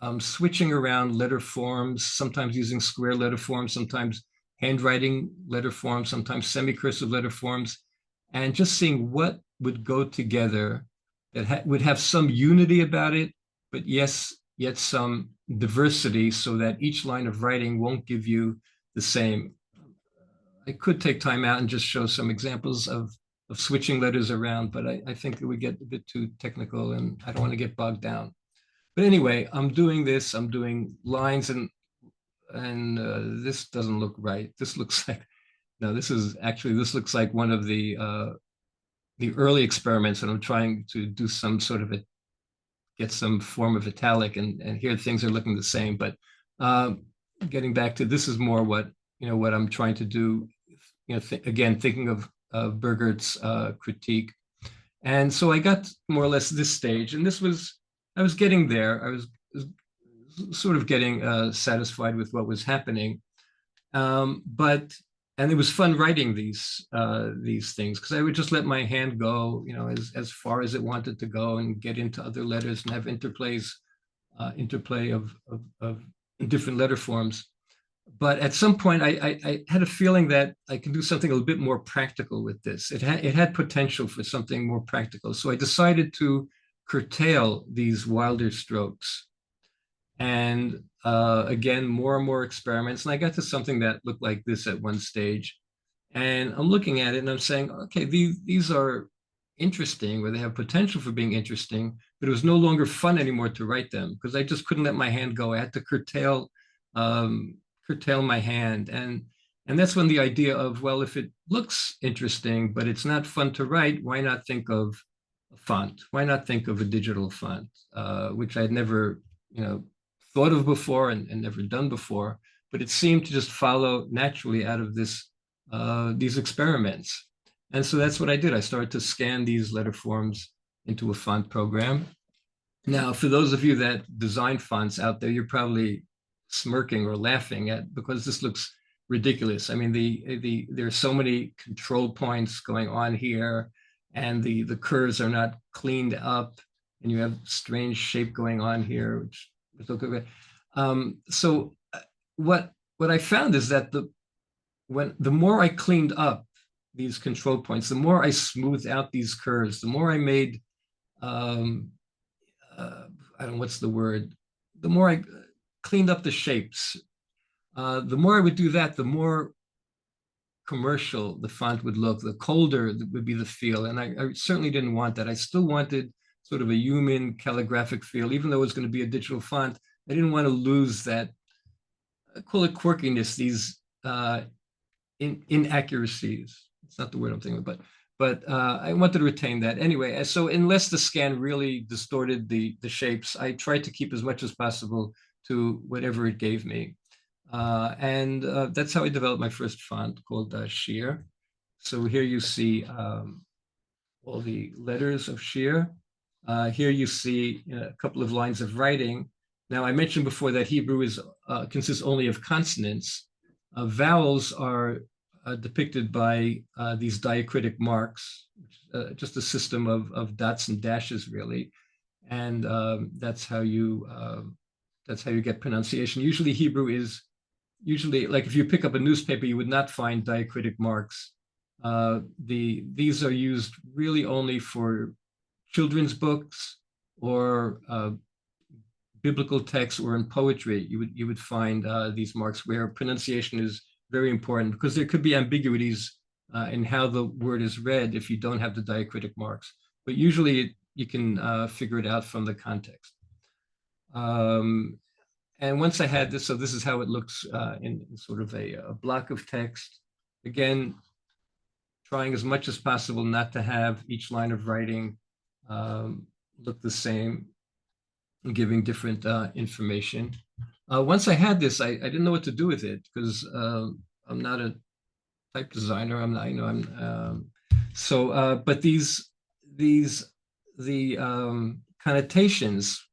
C: I'm switching around letter forms, sometimes using square letter forms, sometimes handwriting letter forms, sometimes semicursive letter forms, and just seeing what would go together that would have some unity about it, but yes, yet some diversity, so that each line of writing won't give you the same. I could take time out and just show some examples of switching letters around, but I think it would get a bit too technical and I don't want to get bogged down. But anyway, I'm doing this, I'm doing lines, and this doesn't look right. This looks like, no, this looks like one of the early experiments, and I'm trying to do some sort of get some form of italic, and here things are looking the same. But getting back to, this is more what I'm trying to do again, thinking of Burgert's critique. And so I got more or less this stage, and I was getting there. I was sort of getting satisfied with what was happening. And it was fun writing these things, because I would just let my hand go, as far as it wanted to go, and get into other letters and have interplay of different letter forms. But at some point, I had a feeling that I can do something a little bit more practical with this. It had potential for something more practical. So I decided to curtail these wilder strokes. And again, more and more experiments. And I got to something that looked like this at one stage. And I'm looking at it and I'm saying, okay, these are interesting, or they have potential for being interesting, but it was no longer fun anymore to write them, because I just couldn't let my hand go. I had to curtail my hand. And that's when the idea of, well, if it looks interesting, but it's not fun to write, why not think of a font? Why not think of a digital font, which I'd never, thought of before and never done before, but it seemed to just follow naturally out of these experiments. And so that's what I did. I started to scan these letter forms into a font program. Now, for those of you that design fonts out there, you're probably smirking or laughing at, because this looks ridiculous. I mean, there are so many control points going on here, and the curves are not cleaned up, and you have strange shape going on here, which look okay. So what I found is that the more I cleaned up these control points, the more I smoothed out these curves, the more I made, I don't know what's the word, the more I cleaned up the shapes, the more I would do that, the more commercial the font would look, the colder would be the feel. And I certainly didn't want that. I still wanted sort of a human calligraphic feel, even though it was going to be a digital font. I didn't want to lose that, I call it quirkiness, these inaccuracies. It's not the word I'm thinking of, but I wanted to retain that anyway. So unless the scan really distorted the shapes, I tried to keep as much as possible to whatever it gave me. And that's how I developed my first font, called Sheer. So here you see all the letters of Sheer. Here you see a couple of lines of writing. Now, I mentioned before that Hebrew consists only of consonants. Vowels are depicted by these diacritic marks, just a system of dots and dashes, really. And that's how you get pronunciation. Usually Hebrew is, like if you pick up a newspaper, you would not find diacritic marks. These are used really only for children's books, or biblical texts, or in poetry. You would find these marks where pronunciation is very important, because there could be ambiguities in how the word is read if you don't have the diacritic marks. But usually you can figure it out from the context. And once I had this, so this is how it looks in sort of a block of text. Again, trying as much as possible not to have each line of writing look the same, and giving different information. Once I had this, I didn't know what to do with it, because I'm not a type designer. I'm not, but the connotations,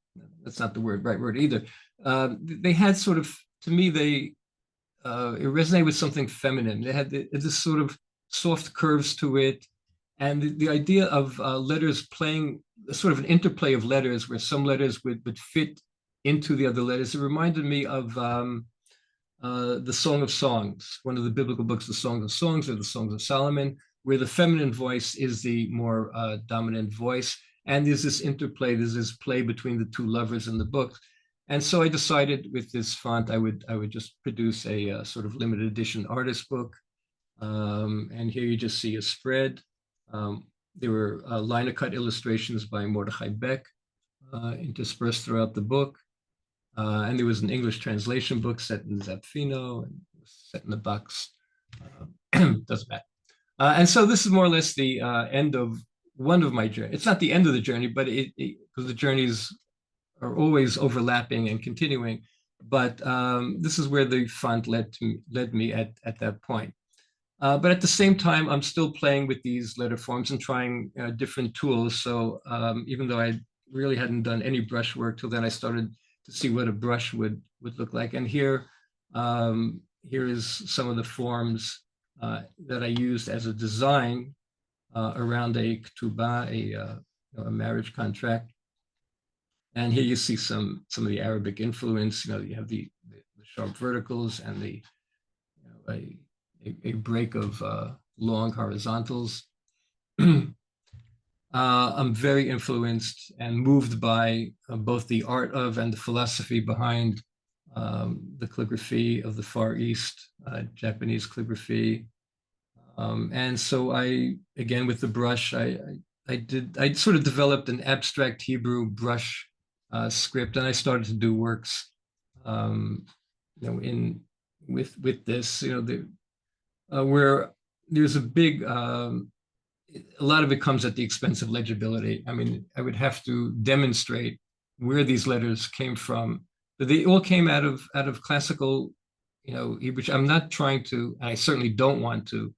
C: that's not the right word either. They had sort of, to me, it resonated with something feminine. They had this sort of soft curves to it. And the idea of letters playing, sort of an interplay of letters, where some letters would fit into the other letters. It reminded me of the Song of Songs, one of the biblical books, the Songs of Songs, or the Songs of Solomon, where the feminine voice is the more dominant voice. And there's this interplay, there's this play between the two lovers in the book. And so I decided with this font, I would just produce a sort of limited edition artist book. And here you just see a spread. There were liner cut illustrations by Mordechai Beck interspersed throughout the book. And there was an English translation book set in Zapfino and set in the box. Doesn't matter. And so this is more or less the end of one of my journey. It's not the end of the journey, but because the journeys are always overlapping and continuing. But this is where the font led me at that point. But at the same time, I'm still playing with these letter forms and trying different tools. So even though I really hadn't done any brush work till then, I started to see what a brush would look like. And here is some of the forms that I used as a design around a ketubah, a marriage contract. And here you see some of the Arabic influence. You have the sharp verticals and the a break of long horizontals. I'm very influenced and moved by both the art of and the philosophy behind the calligraphy of the Far East, Japanese calligraphy. And so again, with the brush, I sort of developed an abstract Hebrew brush script, and I started to do works, with this, where there's a lot of it comes at the expense of legibility. I mean, I would have to demonstrate where these letters came from, but they all came out of classical, Hebrew. I'm not trying to, and I certainly don't want to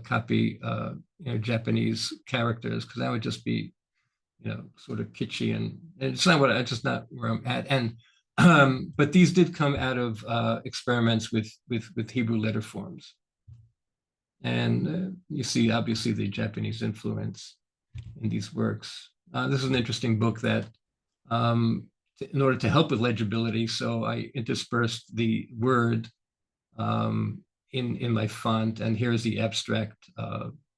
C: copy, Japanese characters, because that would just be, sort of kitschy, and it's just not where I'm at. And but these did come out of experiments with Hebrew letter forms. And you see, obviously, the Japanese influence in these works. This is an interesting book that, in order to help with legibility, so I interspersed the word in my font, and here's the abstract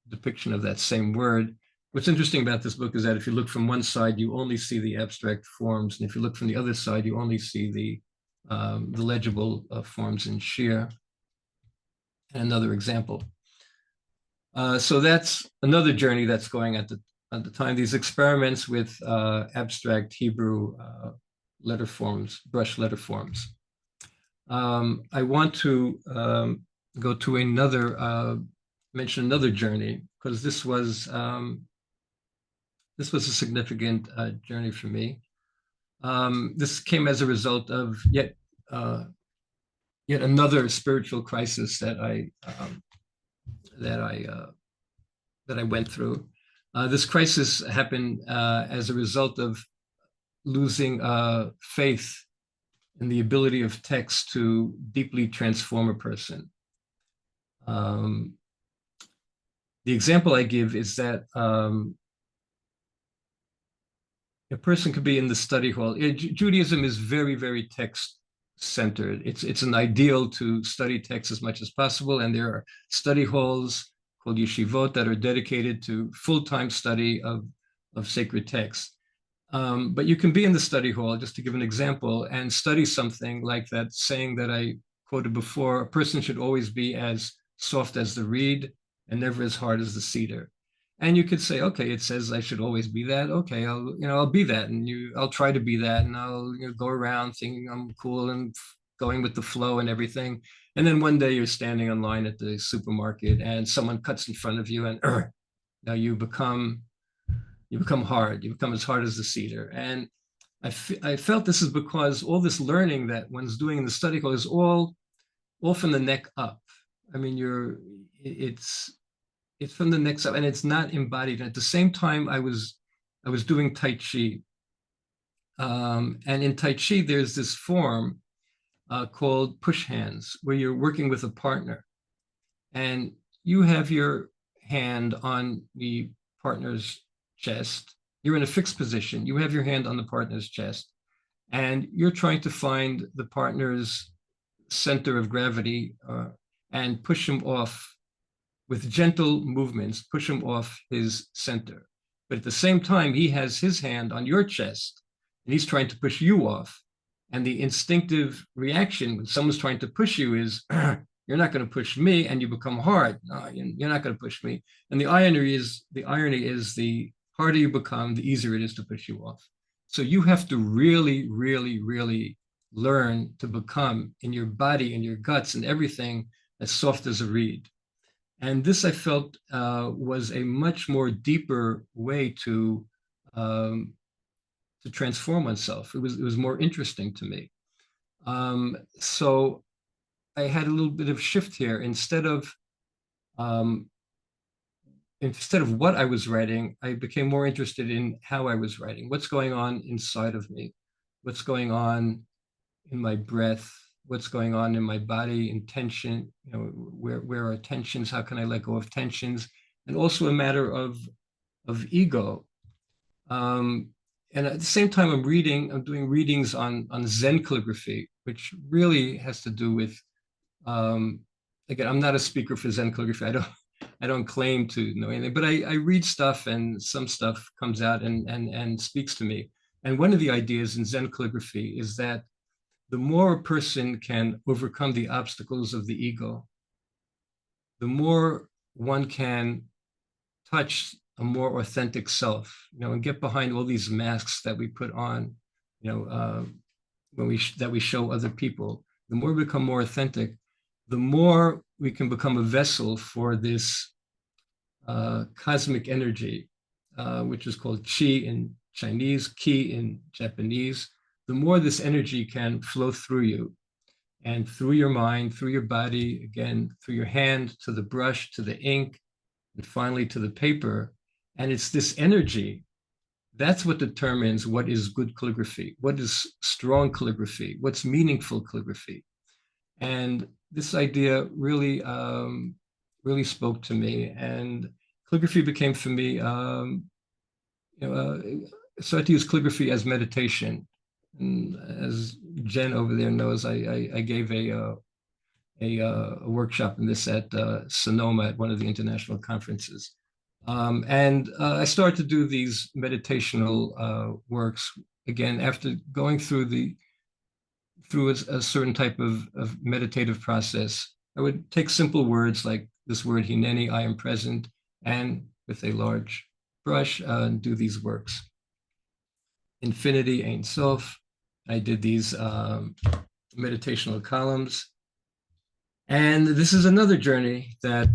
C: depiction of that same word. What's interesting about this book is that if you look from one side, you only see the abstract forms, and if you look from the other side, you only see the legible forms in sheer. And another example. So that's another journey that's going at the time. These experiments with abstract Hebrew letter forms, brush letter forms. I want to go to mention another journey, because this was a significant journey for me. This came as a result of yet another spiritual crisis that I went through. This crisis happened as a result of losing faith in the ability of text to deeply transform a person. The example I give is that a person could be in the study hall. Judaism is very, very text-centered. It's an ideal to study text as much as possible, and there are study halls called yeshivot that are dedicated to full-time study of sacred texts. But you can be in the study hall, just to give an example, and study something like that saying that I quoted before: a person should always be as soft as the reed and never as hard as the cedar. And you could say, okay, it says I should always be that. Okay, I'll be that, and I'll try to be that, and I'll go around thinking I'm cool and going with the flow and everything. And then one day you're standing in line at the supermarket, and someone cuts in front of you, and now you become hard. You become as hard as the cedar. And I felt this is because all this learning that one's doing in the study hall is all from the neck up. I mean, it's from the neck up, and it's not embodied. And at the same time, I was doing Tai Chi. And in Tai Chi, there's this form called push hands, where you're working with a partner. And you have your hand on the partner's chest. You're in a fixed position. You have your hand on the partner's chest, and you're trying to find the partner's center of gravity and push him off with gentle movements, push him off his center. But at the same time, he has his hand on your chest, and he's trying to push you off. And the instinctive reaction when someone's trying to push you is, you're not going to push me, and you become hard. No, you're not going to push me. And the irony is, the harder you become, the easier it is to push you off. So you have to really, really, really learn to become, in your body, in your guts, and everything, as soft as a reed. And this, I felt, was a much more deeper way to transform oneself. It was more interesting to me. So I had a little bit of shift here. Instead of um, instead of what I was writing, I became more interested in how I was writing. What's going on inside of me? What's going on in my breath? What's going on in my body, in tension? You know, where are tensions? How can I let go of tensions? And also a matter of ego. And at the same time, I'm doing readings on Zen calligraphy, which really has to do with, again, I'm not a speaker for Zen calligraphy. I don't claim to know anything, but I read stuff, and some stuff comes out and speaks to me. And one of the ideas in Zen calligraphy is that the more a person can overcome the obstacles of the ego, the more one can touch a more authentic self, you know, and get behind all these masks that we put on, you know, that we show other people. The more we become more authentic, the more we can become a vessel for this cosmic energy, which is called qi in Chinese, ki in Japanese. The more this energy can flow through you and through your mind, through your body, again, through your hand to the brush, to the ink, and finally to the paper. And it's this energy, that's what determines what is good calligraphy, what is strong calligraphy, what's meaningful calligraphy. And this idea really, really spoke to me. And calligraphy became for me, I started to use calligraphy as meditation. And as Jen over there knows, I gave a workshop in this at Sonoma at one of the international conferences. And I started to do these meditational works again after going through a certain type of meditative process. I would take simple words like this word hineni, I am present, and with a large brush do these works. Infinity, Ein Sof. I did these meditational columns. And this is another journey that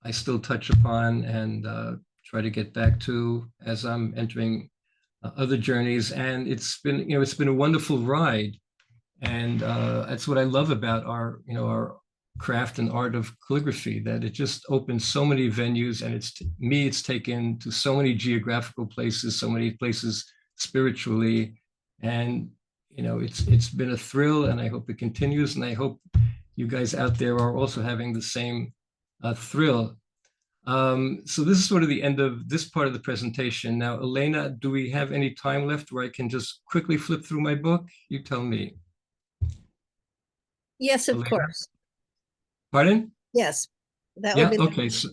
C: I still touch upon and try to get back to as I'm entering other journeys. And it's been a wonderful ride. And that's what I love about our craft and art of calligraphy, that it just opens so many venues, and it's taken to so many geographical places, so many places spiritually. And it's been a thrill, and I hope it continues, and I hope you guys out there are also having the same thrill. So this is sort of the end of this part of the presentation. Now, Elena, do we have any time left where I can just quickly flip through my book? You tell me.
B: Yes, of
C: Elena?
B: course.
C: Pardon?
B: Yes, that
C: Yeah,
B: would be.
C: okay. So,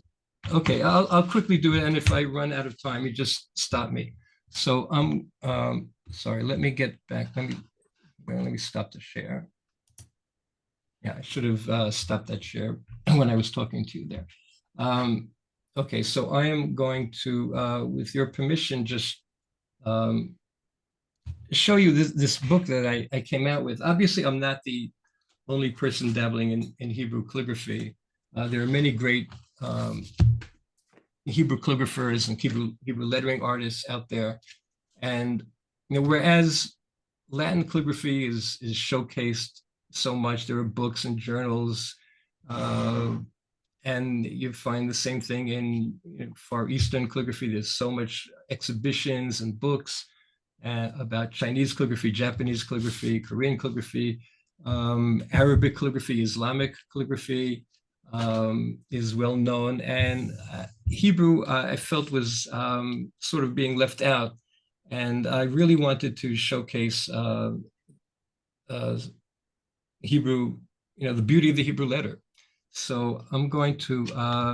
C: okay, I'll quickly do it, and if I run out of time, you just stop me. So sorry, let me get back. Let me stop the share. Yeah, I should have stopped that share when I was talking to you there. Okay, so I am going to, with your permission, just show you this book that I came out with. Obviously, I'm not the only person dabbling in Hebrew calligraphy. There are many great Hebrew calligraphers and Hebrew lettering artists out there. And whereas Latin calligraphy is showcased so much, there are books and journals, and you find the same thing in Far Eastern calligraphy. There's so much exhibitions and books about Chinese calligraphy, Japanese calligraphy, Korean calligraphy, Arabic calligraphy, Islamic calligraphy is well known. And Hebrew, I felt, was sort of being left out. And I really wanted to showcase Hebrew, the beauty of the Hebrew letter. So I'm going to,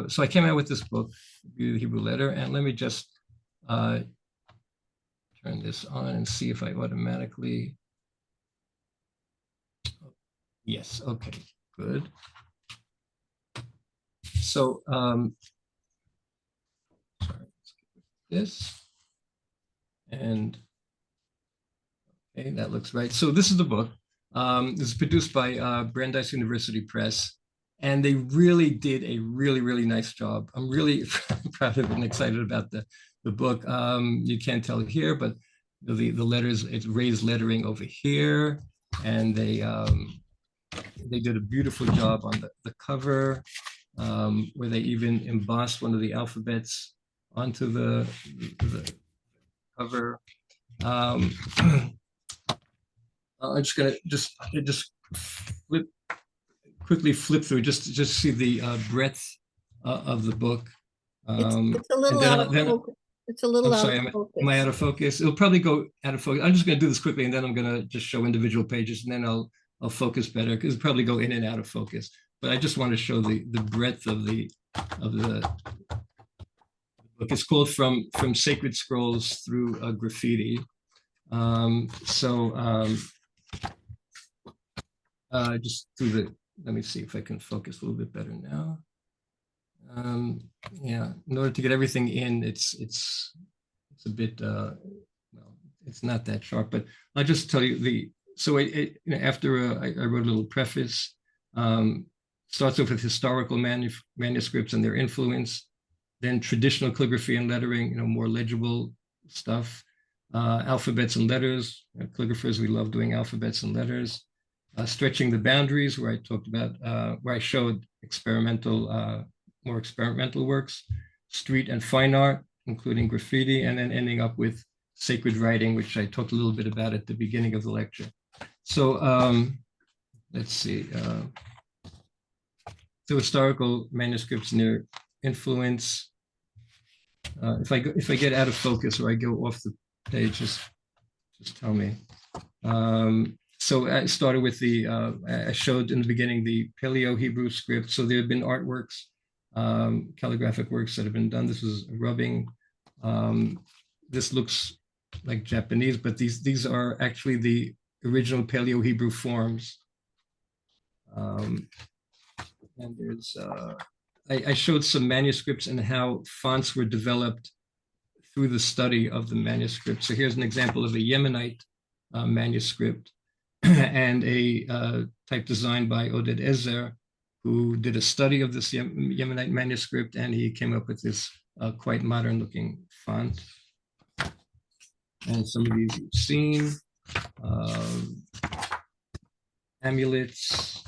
C: so I came out with this book, Beauty of the Hebrew Letter, and let me just turn this on and see if I automatically, yes, okay, good. So, sorry, let's get this, and okay, that looks right. So this is the book. This is produced by Brandeis University Press. And they really did a really nice job. I'm really proud of it and excited about the book. You can't tell here, but the letters, it's raised lettering over here. And they did a beautiful job on the cover. where they even embossed one of the alphabets onto the cover. I'm just gonna just quickly flip through just to see the breadth of the book.
B: It's a little out of focus. It's a little
C: I'm
B: out
C: sorry,
B: of
C: am I out
B: focus.
C: of focus? It'll probably go out of focus. I'm just going to do this quickly, and then I'm going to just show individual pages, and then I'll focus better because it'll probably go in and out of focus. But I just want to show the breadth of the book. It's called From Sacred Scrolls Through Graffiti. Just through the. Let me see if I can focus a little bit better now. Yeah, in order to get everything in, it's a bit well, it's not that sharp, but I'll just tell you so after I wrote a little preface. Starts off with historical manuscripts and their influence, then traditional calligraphy and lettering, more legible stuff, alphabets and letters. Calligraphers, we love doing alphabets and letters. Stretching the boundaries, where I talked about, where I showed more experimental works, street and fine art, including graffiti, and then ending up with sacred writing, which I talked a little bit about at the beginning of the lecture. So let's see. So historical manuscripts and their influence. If I get out of focus or I go off the page, just tell me. So I started with I showed in the beginning the Paleo-Hebrew script. So there have been artworks, calligraphic works that have been done. This is rubbing. This looks like Japanese, but these are actually the original Paleo-Hebrew forms. And there's, I showed some manuscripts and how fonts were developed through the study of the manuscript. So here's an example of a Yemenite manuscript and a type designed by Oded Ezer, who did a study of this Yemenite manuscript, and he came up with this quite modern looking font. And some of these you've seen. Amulets.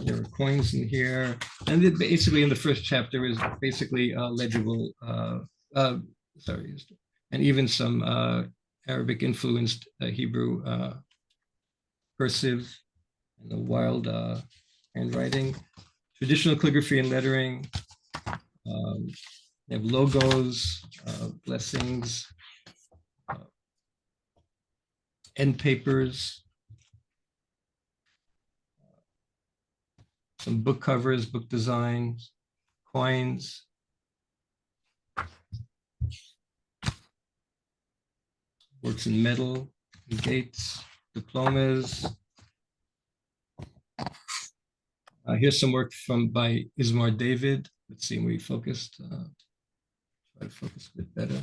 C: There are coins in here. And it basically in the first chapter is basically legible, sorry, and even some Arabic influenced Hebrew cursive and the wild handwriting, traditional calligraphy and lettering. They have logos, blessings, end papers, some book covers, book designs, coins. Works in metal, gates, diplomas. Here's some work by Ismar David. Let's see, we focused. Try to focus a bit better.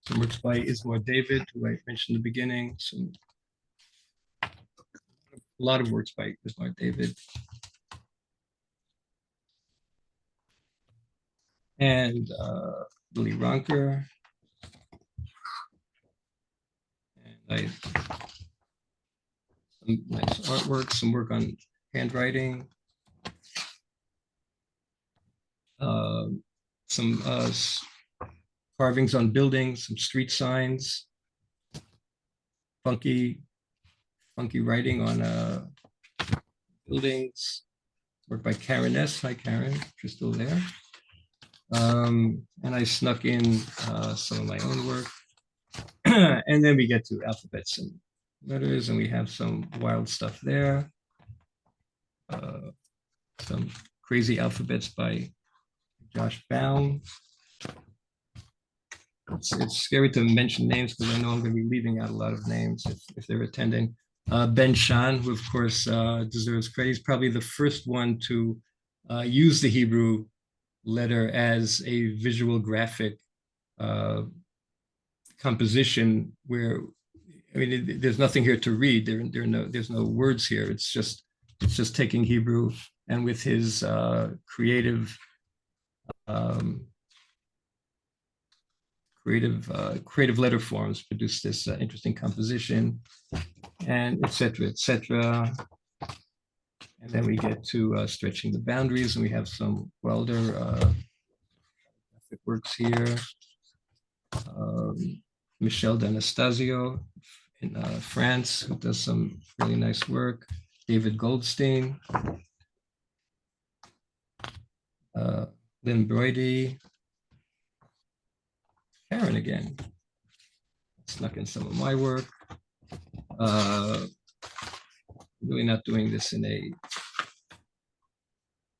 C: Some works by Ismar David, who I mentioned in the beginning. A lot of works by Ismar David. And Willy Ronker. And some nice artwork, some work on handwriting. Some carvings on buildings, some street signs, funky writing on buildings. Work by Karen S. Hi, Karen, if you're still there. And I snuck in some of my own work. And then we get to alphabets and letters, and we have some wild stuff there. Some crazy alphabets by Josh Baum. It's scary to mention names because I know I'm going to be leaving out a lot of names if they're attending. Ben Shahn, who of course deserves credit. He's probably the first one to use the Hebrew letter as a visual graphic composition where, I mean, there's nothing here to read. There's no words here. It's just taking Hebrew and with his creative letter forms produce this interesting composition. and etc., etc. And then we get to stretching the boundaries, and we have some welder works here. Michel D'Anastasio in France, who does some really nice work. David Goldstein, Lynn Brody, Karen again. Snuck in some of my work. Really not doing this in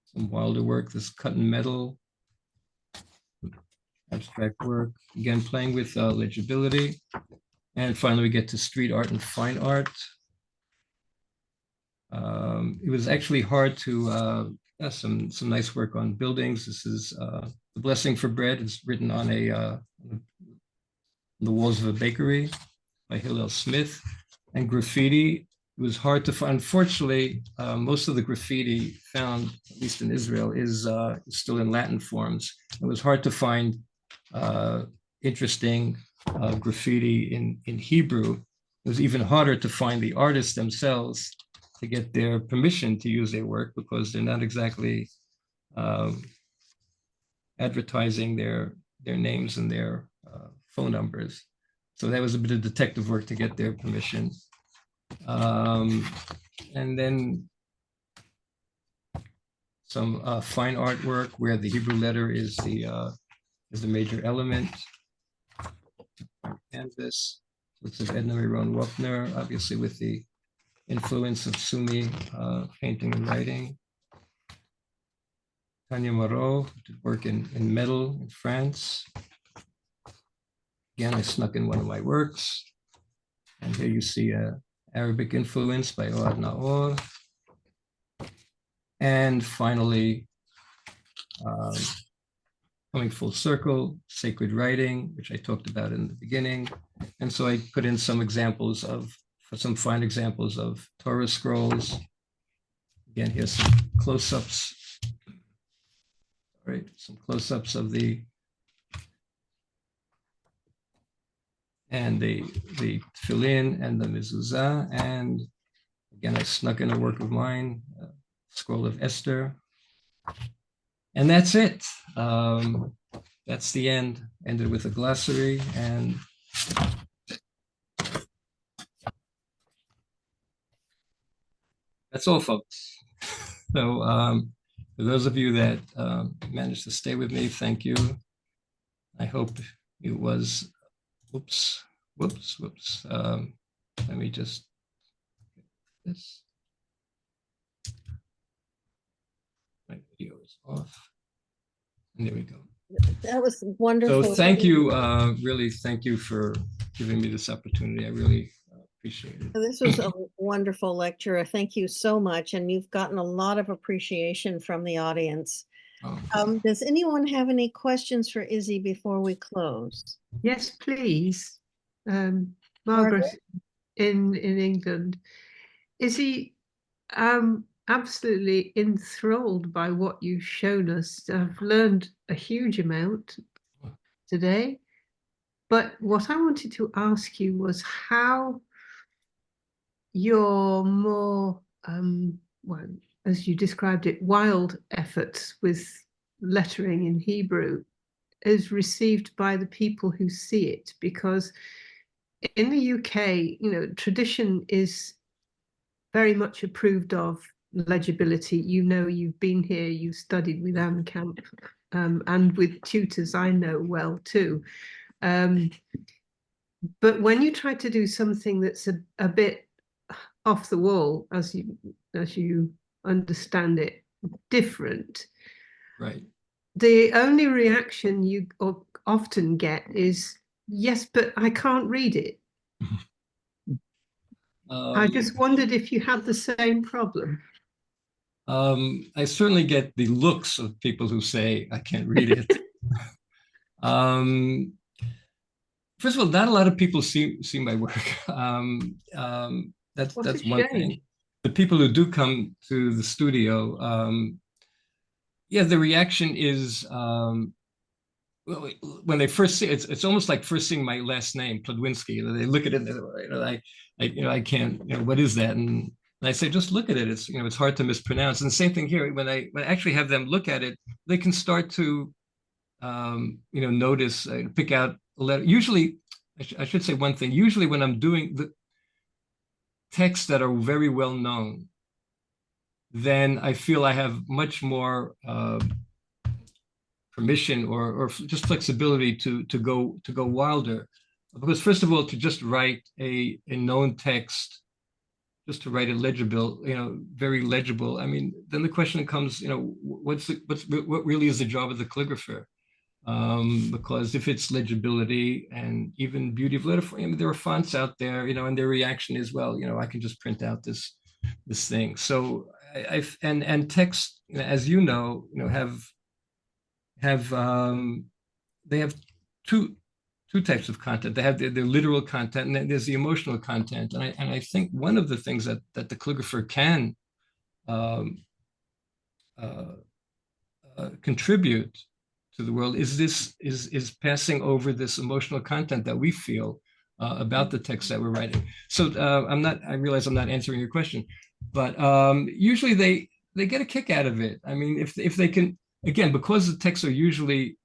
C: some wilder work. This cut and metal, abstract work. Again, playing with legibility. And finally, we get to street art and fine art. It was actually hard to some nice work on buildings. This is The Blessing for Bread. It's written on the walls of a bakery by Hillel Smith. And graffiti, it was hard to find. Unfortunately, most of the graffiti found, at least in Israel, is still in Latin forms. It was hard to find interesting graffiti in Hebrew. It was even harder to find the artists themselves to get their permission to use their work, because they're not exactly advertising their names and their phone numbers. So that was a bit of detective work to get their permission. And then some fine artwork where the Hebrew letter is the major element. Canvas, looks of Edna Miron Wapner, obviously with the influence of Sumi painting and writing. Tanya Moreau did work in metal in France. Again, I snuck in one of my works. And here you see Arabic influence by Oad Naor. And finally, coming full circle, sacred writing, which I talked about in the beginning. And so I put in some examples some fine examples of Torah scrolls. Again, here's some close-ups. All right, some close-ups of the tefillin and the mezuzah. And again, I snuck in a work of mine, Scroll of Esther. And that's it. That's the end. Ended with a glossary, and that's all, folks. So for those of you that managed to stay with me, thank you. I hope it was, whoops. Let me just get this. My video is off. And there we go.
B: That was wonderful.
C: So thank you, really, thank you for giving me this opportunity. I really appreciate it.
B: This was a wonderful lecture. Thank you so much. And you've gotten a lot of appreciation from the audience. Does anyone have any questions for Izzy before we close?
E: Yes, please. Margaret in England. Izzy, absolutely enthralled by what you've shown us. I've learned a huge amount today. But what I wanted to ask you was how your more, well, as you described it, wild efforts with lettering in Hebrew is received by the people who see it. Because in the UK, tradition is very much approved of legibility. You've been here, you've studied with Anne Camp, and with tutors I know well too. But when you try to do something that's a bit off the wall, as you understand it, different,
C: right?
E: The only reaction you often get is, yes, but I can't read it. I just wondered if you had the same problem.
C: I certainly get the looks of people who say I can't read it. First of all, not a lot of people see my work. That's one thing. The people who do come to the studio, yeah, the reaction is well, when they first see it's almost like first seeing my last name, Pludwinski. They look at it, and I can't, what is that? And I say, just look at it. It's, it's hard to mispronounce. And the same thing here. When I actually have them look at it, they can start to, notice, pick out a letter. Usually, I should say one thing. Usually, when I'm doing the texts that are very well known, then I feel I have much more permission or just flexibility to go wilder, because first of all, to just write a known text, just to write it legible, very legible. I mean, then the question comes, what really is the job of the calligrapher? Because if it's legibility and even beauty of letter, there are fonts out there, and their reaction is, well, I can just print out this thing. So and text, as they have two types of content. They have their literal content, and then there's the emotional content. And I think one of the things that the calligrapher can contribute to the world is passing over this emotional content that we feel about the text that we're writing. So I realize I'm not answering your question, but usually they get a kick out of it. I mean, if they can, again, because the texts are usually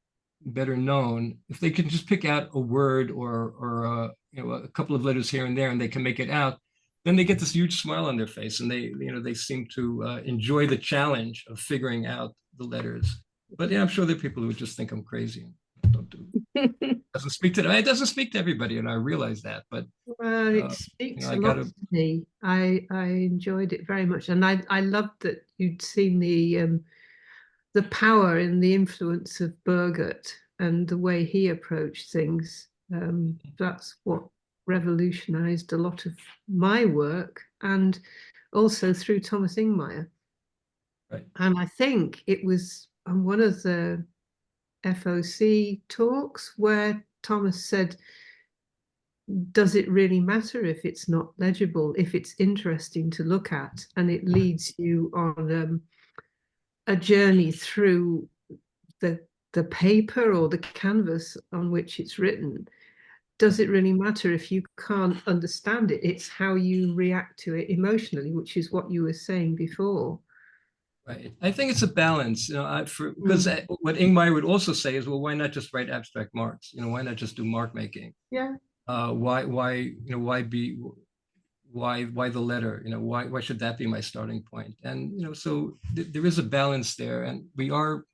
C: better known, if they can just pick out a word or a couple of letters here and there, and they can make it out, then they get this huge smile on their face, and they seem to enjoy the challenge of figuring out the letters. But yeah, I'm sure there are people who would just think I'm crazy and don't do it. Doesn't speak to them. It doesn't speak to everybody, and I realize that. But
E: well, it speaks
C: I
E: a lot
C: gotta.
E: to me. I enjoyed it very much, and I loved that you'd seen the power and the influence of Bergert and the way he approached things. That's what revolutionized a lot of my work, and also through Thomas Ingmeier.
C: Right.
E: And I think it was on one of the FOC talks where Thomas said, does it really matter if it's not legible, if it's interesting to look at, and it leads you on a journey through the paper or the canvas on which it's written? Does it really matter if you can't understand it? It's how you react to it emotionally, which is what you were saying before.
C: Right. I think it's a balance, because what Ingmeier would also say is, well, why not just write abstract marks? Why not just do mark making?
E: Yeah.
C: Why the letter? Why should that be my starting point? And so there is a balance there, and we are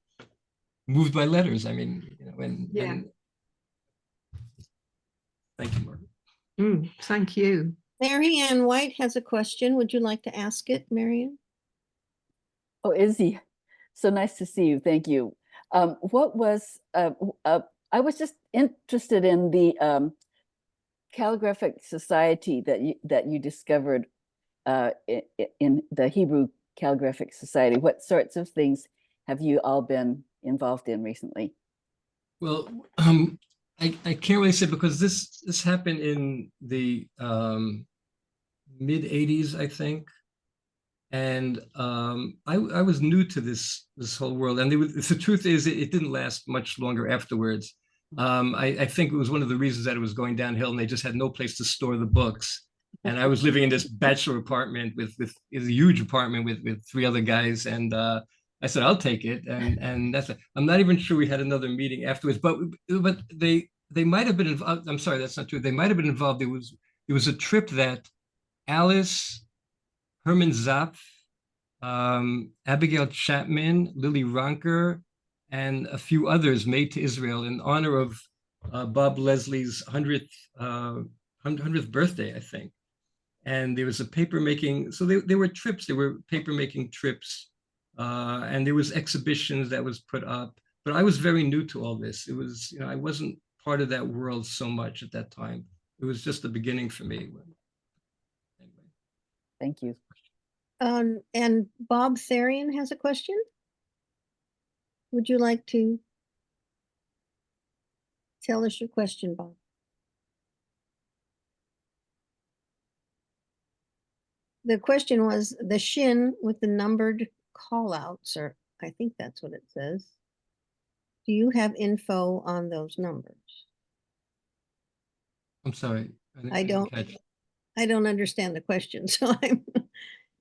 C: moved by letters. I mean, and thank you, Margaret.
E: Thank you.
B: Marianne White has a question. Would you like to ask it, Marianne?
F: Oh, Izzy, so nice to see you. Thank you. What was, I was just interested in the Calligraphic Society that you discovered in the Hebrew Calligraphic Society. What sorts of things have you all been involved in recently?
C: Well, I can't really say, because this happened in the mid 80s, I think. And I was new to this whole world, and the truth is, it didn't last much longer afterwards. I think it was one of the reasons that it was going downhill, and they just had no place to store the books. And I was living in this bachelor apartment with a huge apartment with three other guys, and I said, I'll take it. And that's it. I'm not even sure we had another meeting afterwards, but they might have been involved. I'm sorry, that's not true. They might have been involved. It was a trip that Alice, Herman Zapf, Abigail Chapman, Lily Ronker, and a few others made to Israel in honor of Bob Leslie's 100th birthday, I think. And there was a paper making, so there were trips, there were paper making trips, and there was exhibitions that was put up. But I was very new to all this. It was, I wasn't part of that world so much at that time. It was just the beginning for me. Anyway.
F: Thank you.
B: And Bob Therian has a question. Would you like to tell us your question, Bob? The question was the shin with the numbered callouts, or I think that's what it says. Do you have info on those numbers?
C: I'm sorry.
B: I
C: didn't
B: don't-
C: catch.
B: I don't understand the question, so I'm,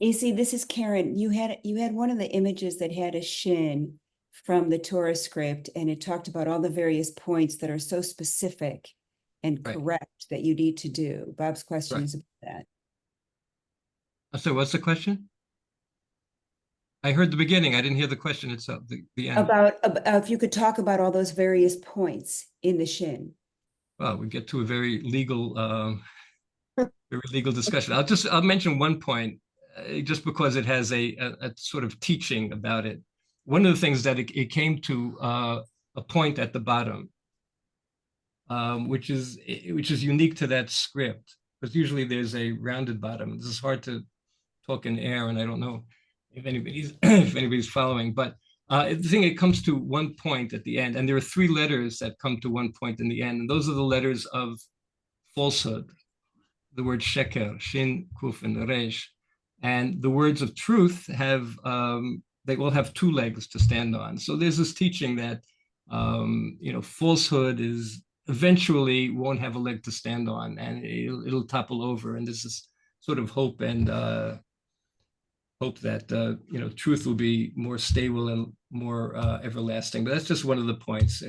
G: AC, this is Karen. You had one of the images that had a shin from the Torah script, and it talked about all the various points that are so specific and
C: Right.
G: correct that you need to do. Bob's question
C: Right.
G: is about that.
C: So what's the question? I heard the beginning. I didn't hear the question itself, the end.
G: About if you could talk about all those various points in the shin.
C: Well, we get to a very legal discussion. I'll mention one point, just because it has a sort of teaching about it. One of the things that it came to a point at the bottom, which is unique to that script, because usually there's a rounded bottom. This is hard to talk in air, and I don't know if anybody's following, but the thing, it comes to one point at the end, and there are three letters that come to one point in the end, and those are the letters of falsehood. The word sheker, shin, kuf, and resh, and the words of truth have they all have two legs to stand on. So there's this teaching that falsehood is eventually won't have a leg to stand on, and it'll topple over. And there's this sort of hope and hope that truth will be more stable and more everlasting. But that's just one of the points.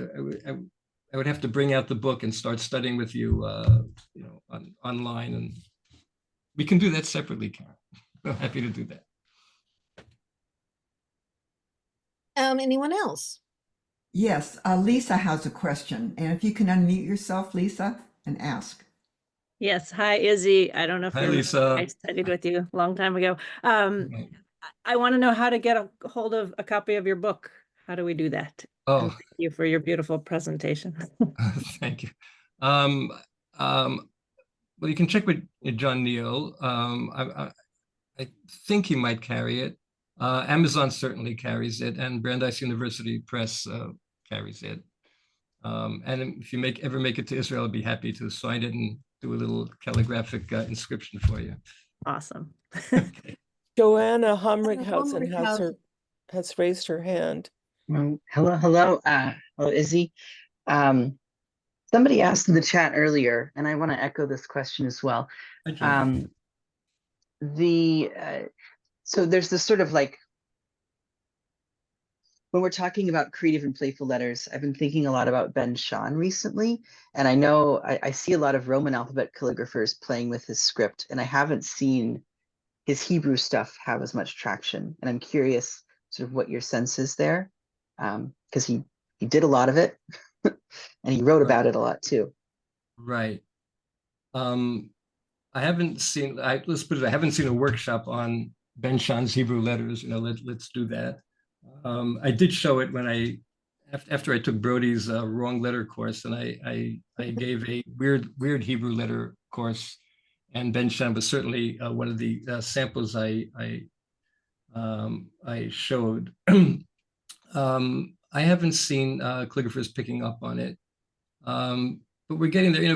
C: I would have to bring out the book and start studying with you, online, and we can do that separately, Karen. I'm happy to do that.
B: anyone else?
A: Yes, Lisa has a question, and if you can unmute yourself, Lisa, and ask.
H: Yes. Hi, Izzy. I don't know if
C: Hi,
H: you remember,
C: Lisa.
H: I studied with you a long time ago.
C: Right.
H: I want to know how to get a hold of a copy of your book. How do we do that?
C: Oh,
H: And thank you for your beautiful presentation.
C: thank you. Well, you can check with John Neal. I think he might carry it. Amazon certainly carries it, and Brandeis University Press carries it. And if you ever make it to Israel, I'd be happy to sign it and do a little calligraphic inscription for you.
H: Awesome.
C: Okay.
I: Joanna
B: Humrichhausen
I: Humrichhausen has raised her hand.
J: Hello, hello, Izzy. Somebody asked in the chat earlier, and I want to echo this question as well.
C: Hi, John.
J: So there's this sort of like, when we're talking about creative and playful letters, I've been thinking a lot about Ben Shahn recently, and I know I see a lot of Roman alphabet calligraphers playing with his script, and I haven't seen his Hebrew stuff have as much traction. And I'm curious sort of what your sense is there, because he did a lot of it, and he wrote about it a lot too.
C: Right. I haven't seen. Let's put it. I haven't seen a workshop on Ben Shahn's Hebrew letters. Let's do that. I did show it when after I took Brody's wrong letter course, and I gave a weird Hebrew letter course, and Ben Shahn was certainly one of the samples I showed. I haven't seen calligraphers picking up on it, but we're getting there.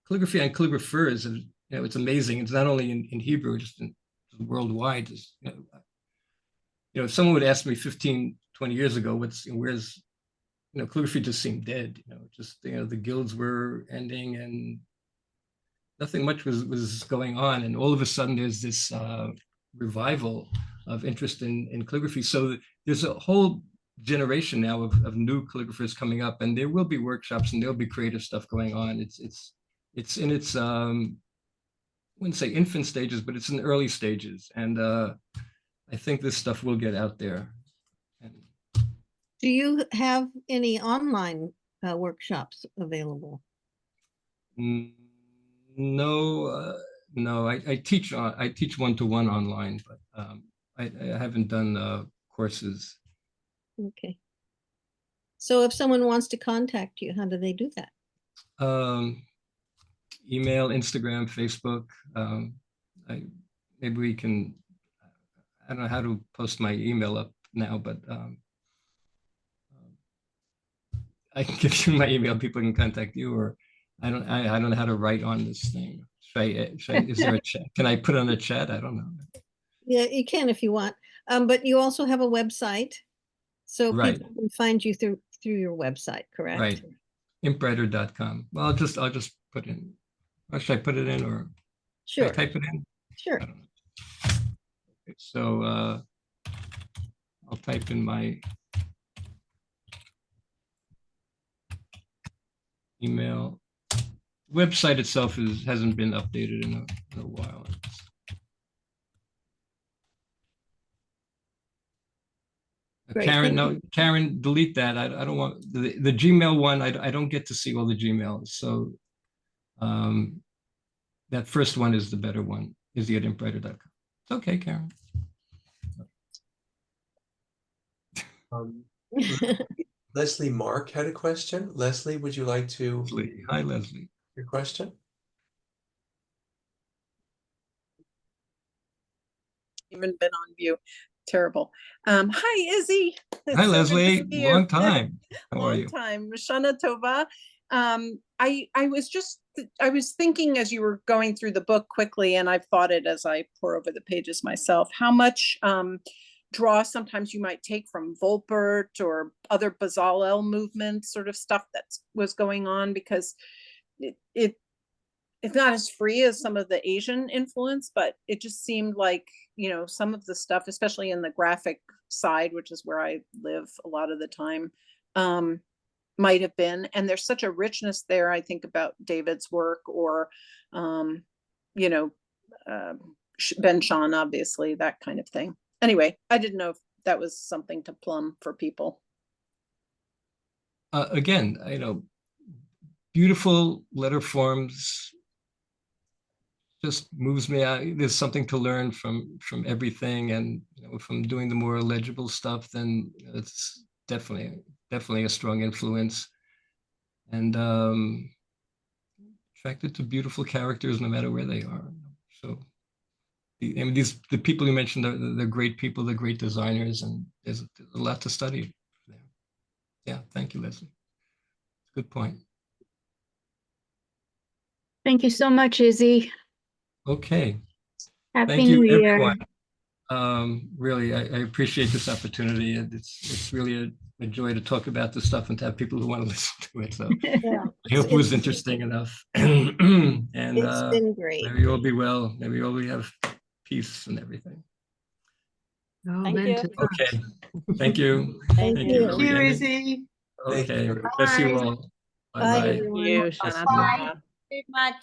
C: Calligraphy and calligraphers, and it's amazing. It's not only in Hebrew, just worldwide. If someone would ask me 15, 20 years ago, where's calligraphy just seemed dead. The guilds were ending and nothing much was going on, and all of a sudden there's this revival of interest in calligraphy. So there's a whole generation now of new calligraphers coming up, and there will be workshops and there'll be creative stuff going on. It's in its I wouldn't say infant stages, but it's in early stages, and I think this stuff will get out there.
B: Do you have any online workshops available?
C: No, no. I teach one-to-one online, but I haven't done courses.
B: Okay. So if someone wants to contact you, how do they do that?
C: Email, Instagram, Facebook. Maybe we can. I don't know how to post my email up now, but I can give you my email. People can contact you, or I don't know how to write on this thing. Is there a chat? Can I put on a chat? I don't know.
B: Yeah, you can if you want. But you also have a website. So
C: Right.
B: people can find you through your website, correct?
C: Right. Impwriter.com. Well, I'll just put in, or should I put it in, or should I
B: Sure,
C: type it in?
B: sure.
C: I don't know. Okay, so I'll type in my email. Website itself hasn't been updated in a while.
B: Great,
C: Karen,
B: thank
C: no, Karen, delete that. I don't want the Gmail one. I don't get to see all the Gmails. So that first one is the better one. Izzy@impwriter.com. It's okay, Karen.
D: Leslie Mark had a question. Leslie, would you like to
C: Leslie. Hi, Leslie.
D: your question?
K: Even been on view. Terrible. Hi, Izzy. It's
C: Hi,
K: so good to
C: Leslie.
K: see you.
C: Long time. How are
K: Long
C: you?
K: time. Shana Tova. I was thinking as you were going through the book quickly, and I've thought it as I pour over the pages myself, how much draw sometimes you might take from Volpert or other Bezalel movement sort of stuff that was going on, because it's not as free as some of the Asian influence, but it just seemed like, you know, some of the stuff, especially in the graphic side, which is where I live a lot of the time, might have been. And there's such a richness there, I think, about David's work, or, you know, Ben Shahn, obviously, that kind of thing. Anyway, I didn't know if that was something to plumb for people.
C: Again, you know, beautiful letter forms. Just moves me out. There's something to learn from everything, and you know, from doing the more legible stuff, then it's definitely a strong influence. And attracted to beautiful characters no matter where they are. So I mean, the people you mentioned, they're great people, they're great designers, and there's a lot to study there. Yeah, thank you, Leslie. Good point.
L: Thank you so much, Izzy.
C: Okay.
L: Happy
C: Thank
L: New
C: you,
L: Year.
C: everyone. Really, I appreciate this opportunity. It's really a joy to talk about this stuff and to have people who want to listen to it. So
B: Yeah,
C: I hope it was interesting enough. And
B: it's been great.
C: maybe you all be well. Maybe all we have peace and everything.
E: Thank
I: you.
C: Okay. Thank you.
B: Thank you.
E: Thank you, Izzy.
C: Okay.
D: Thank you.
C: Bless you all.
B: Bye,
C: Bye-bye.
B: everyone.
H: You, Shana
C: Bye.
H: Tova.
L: Very much.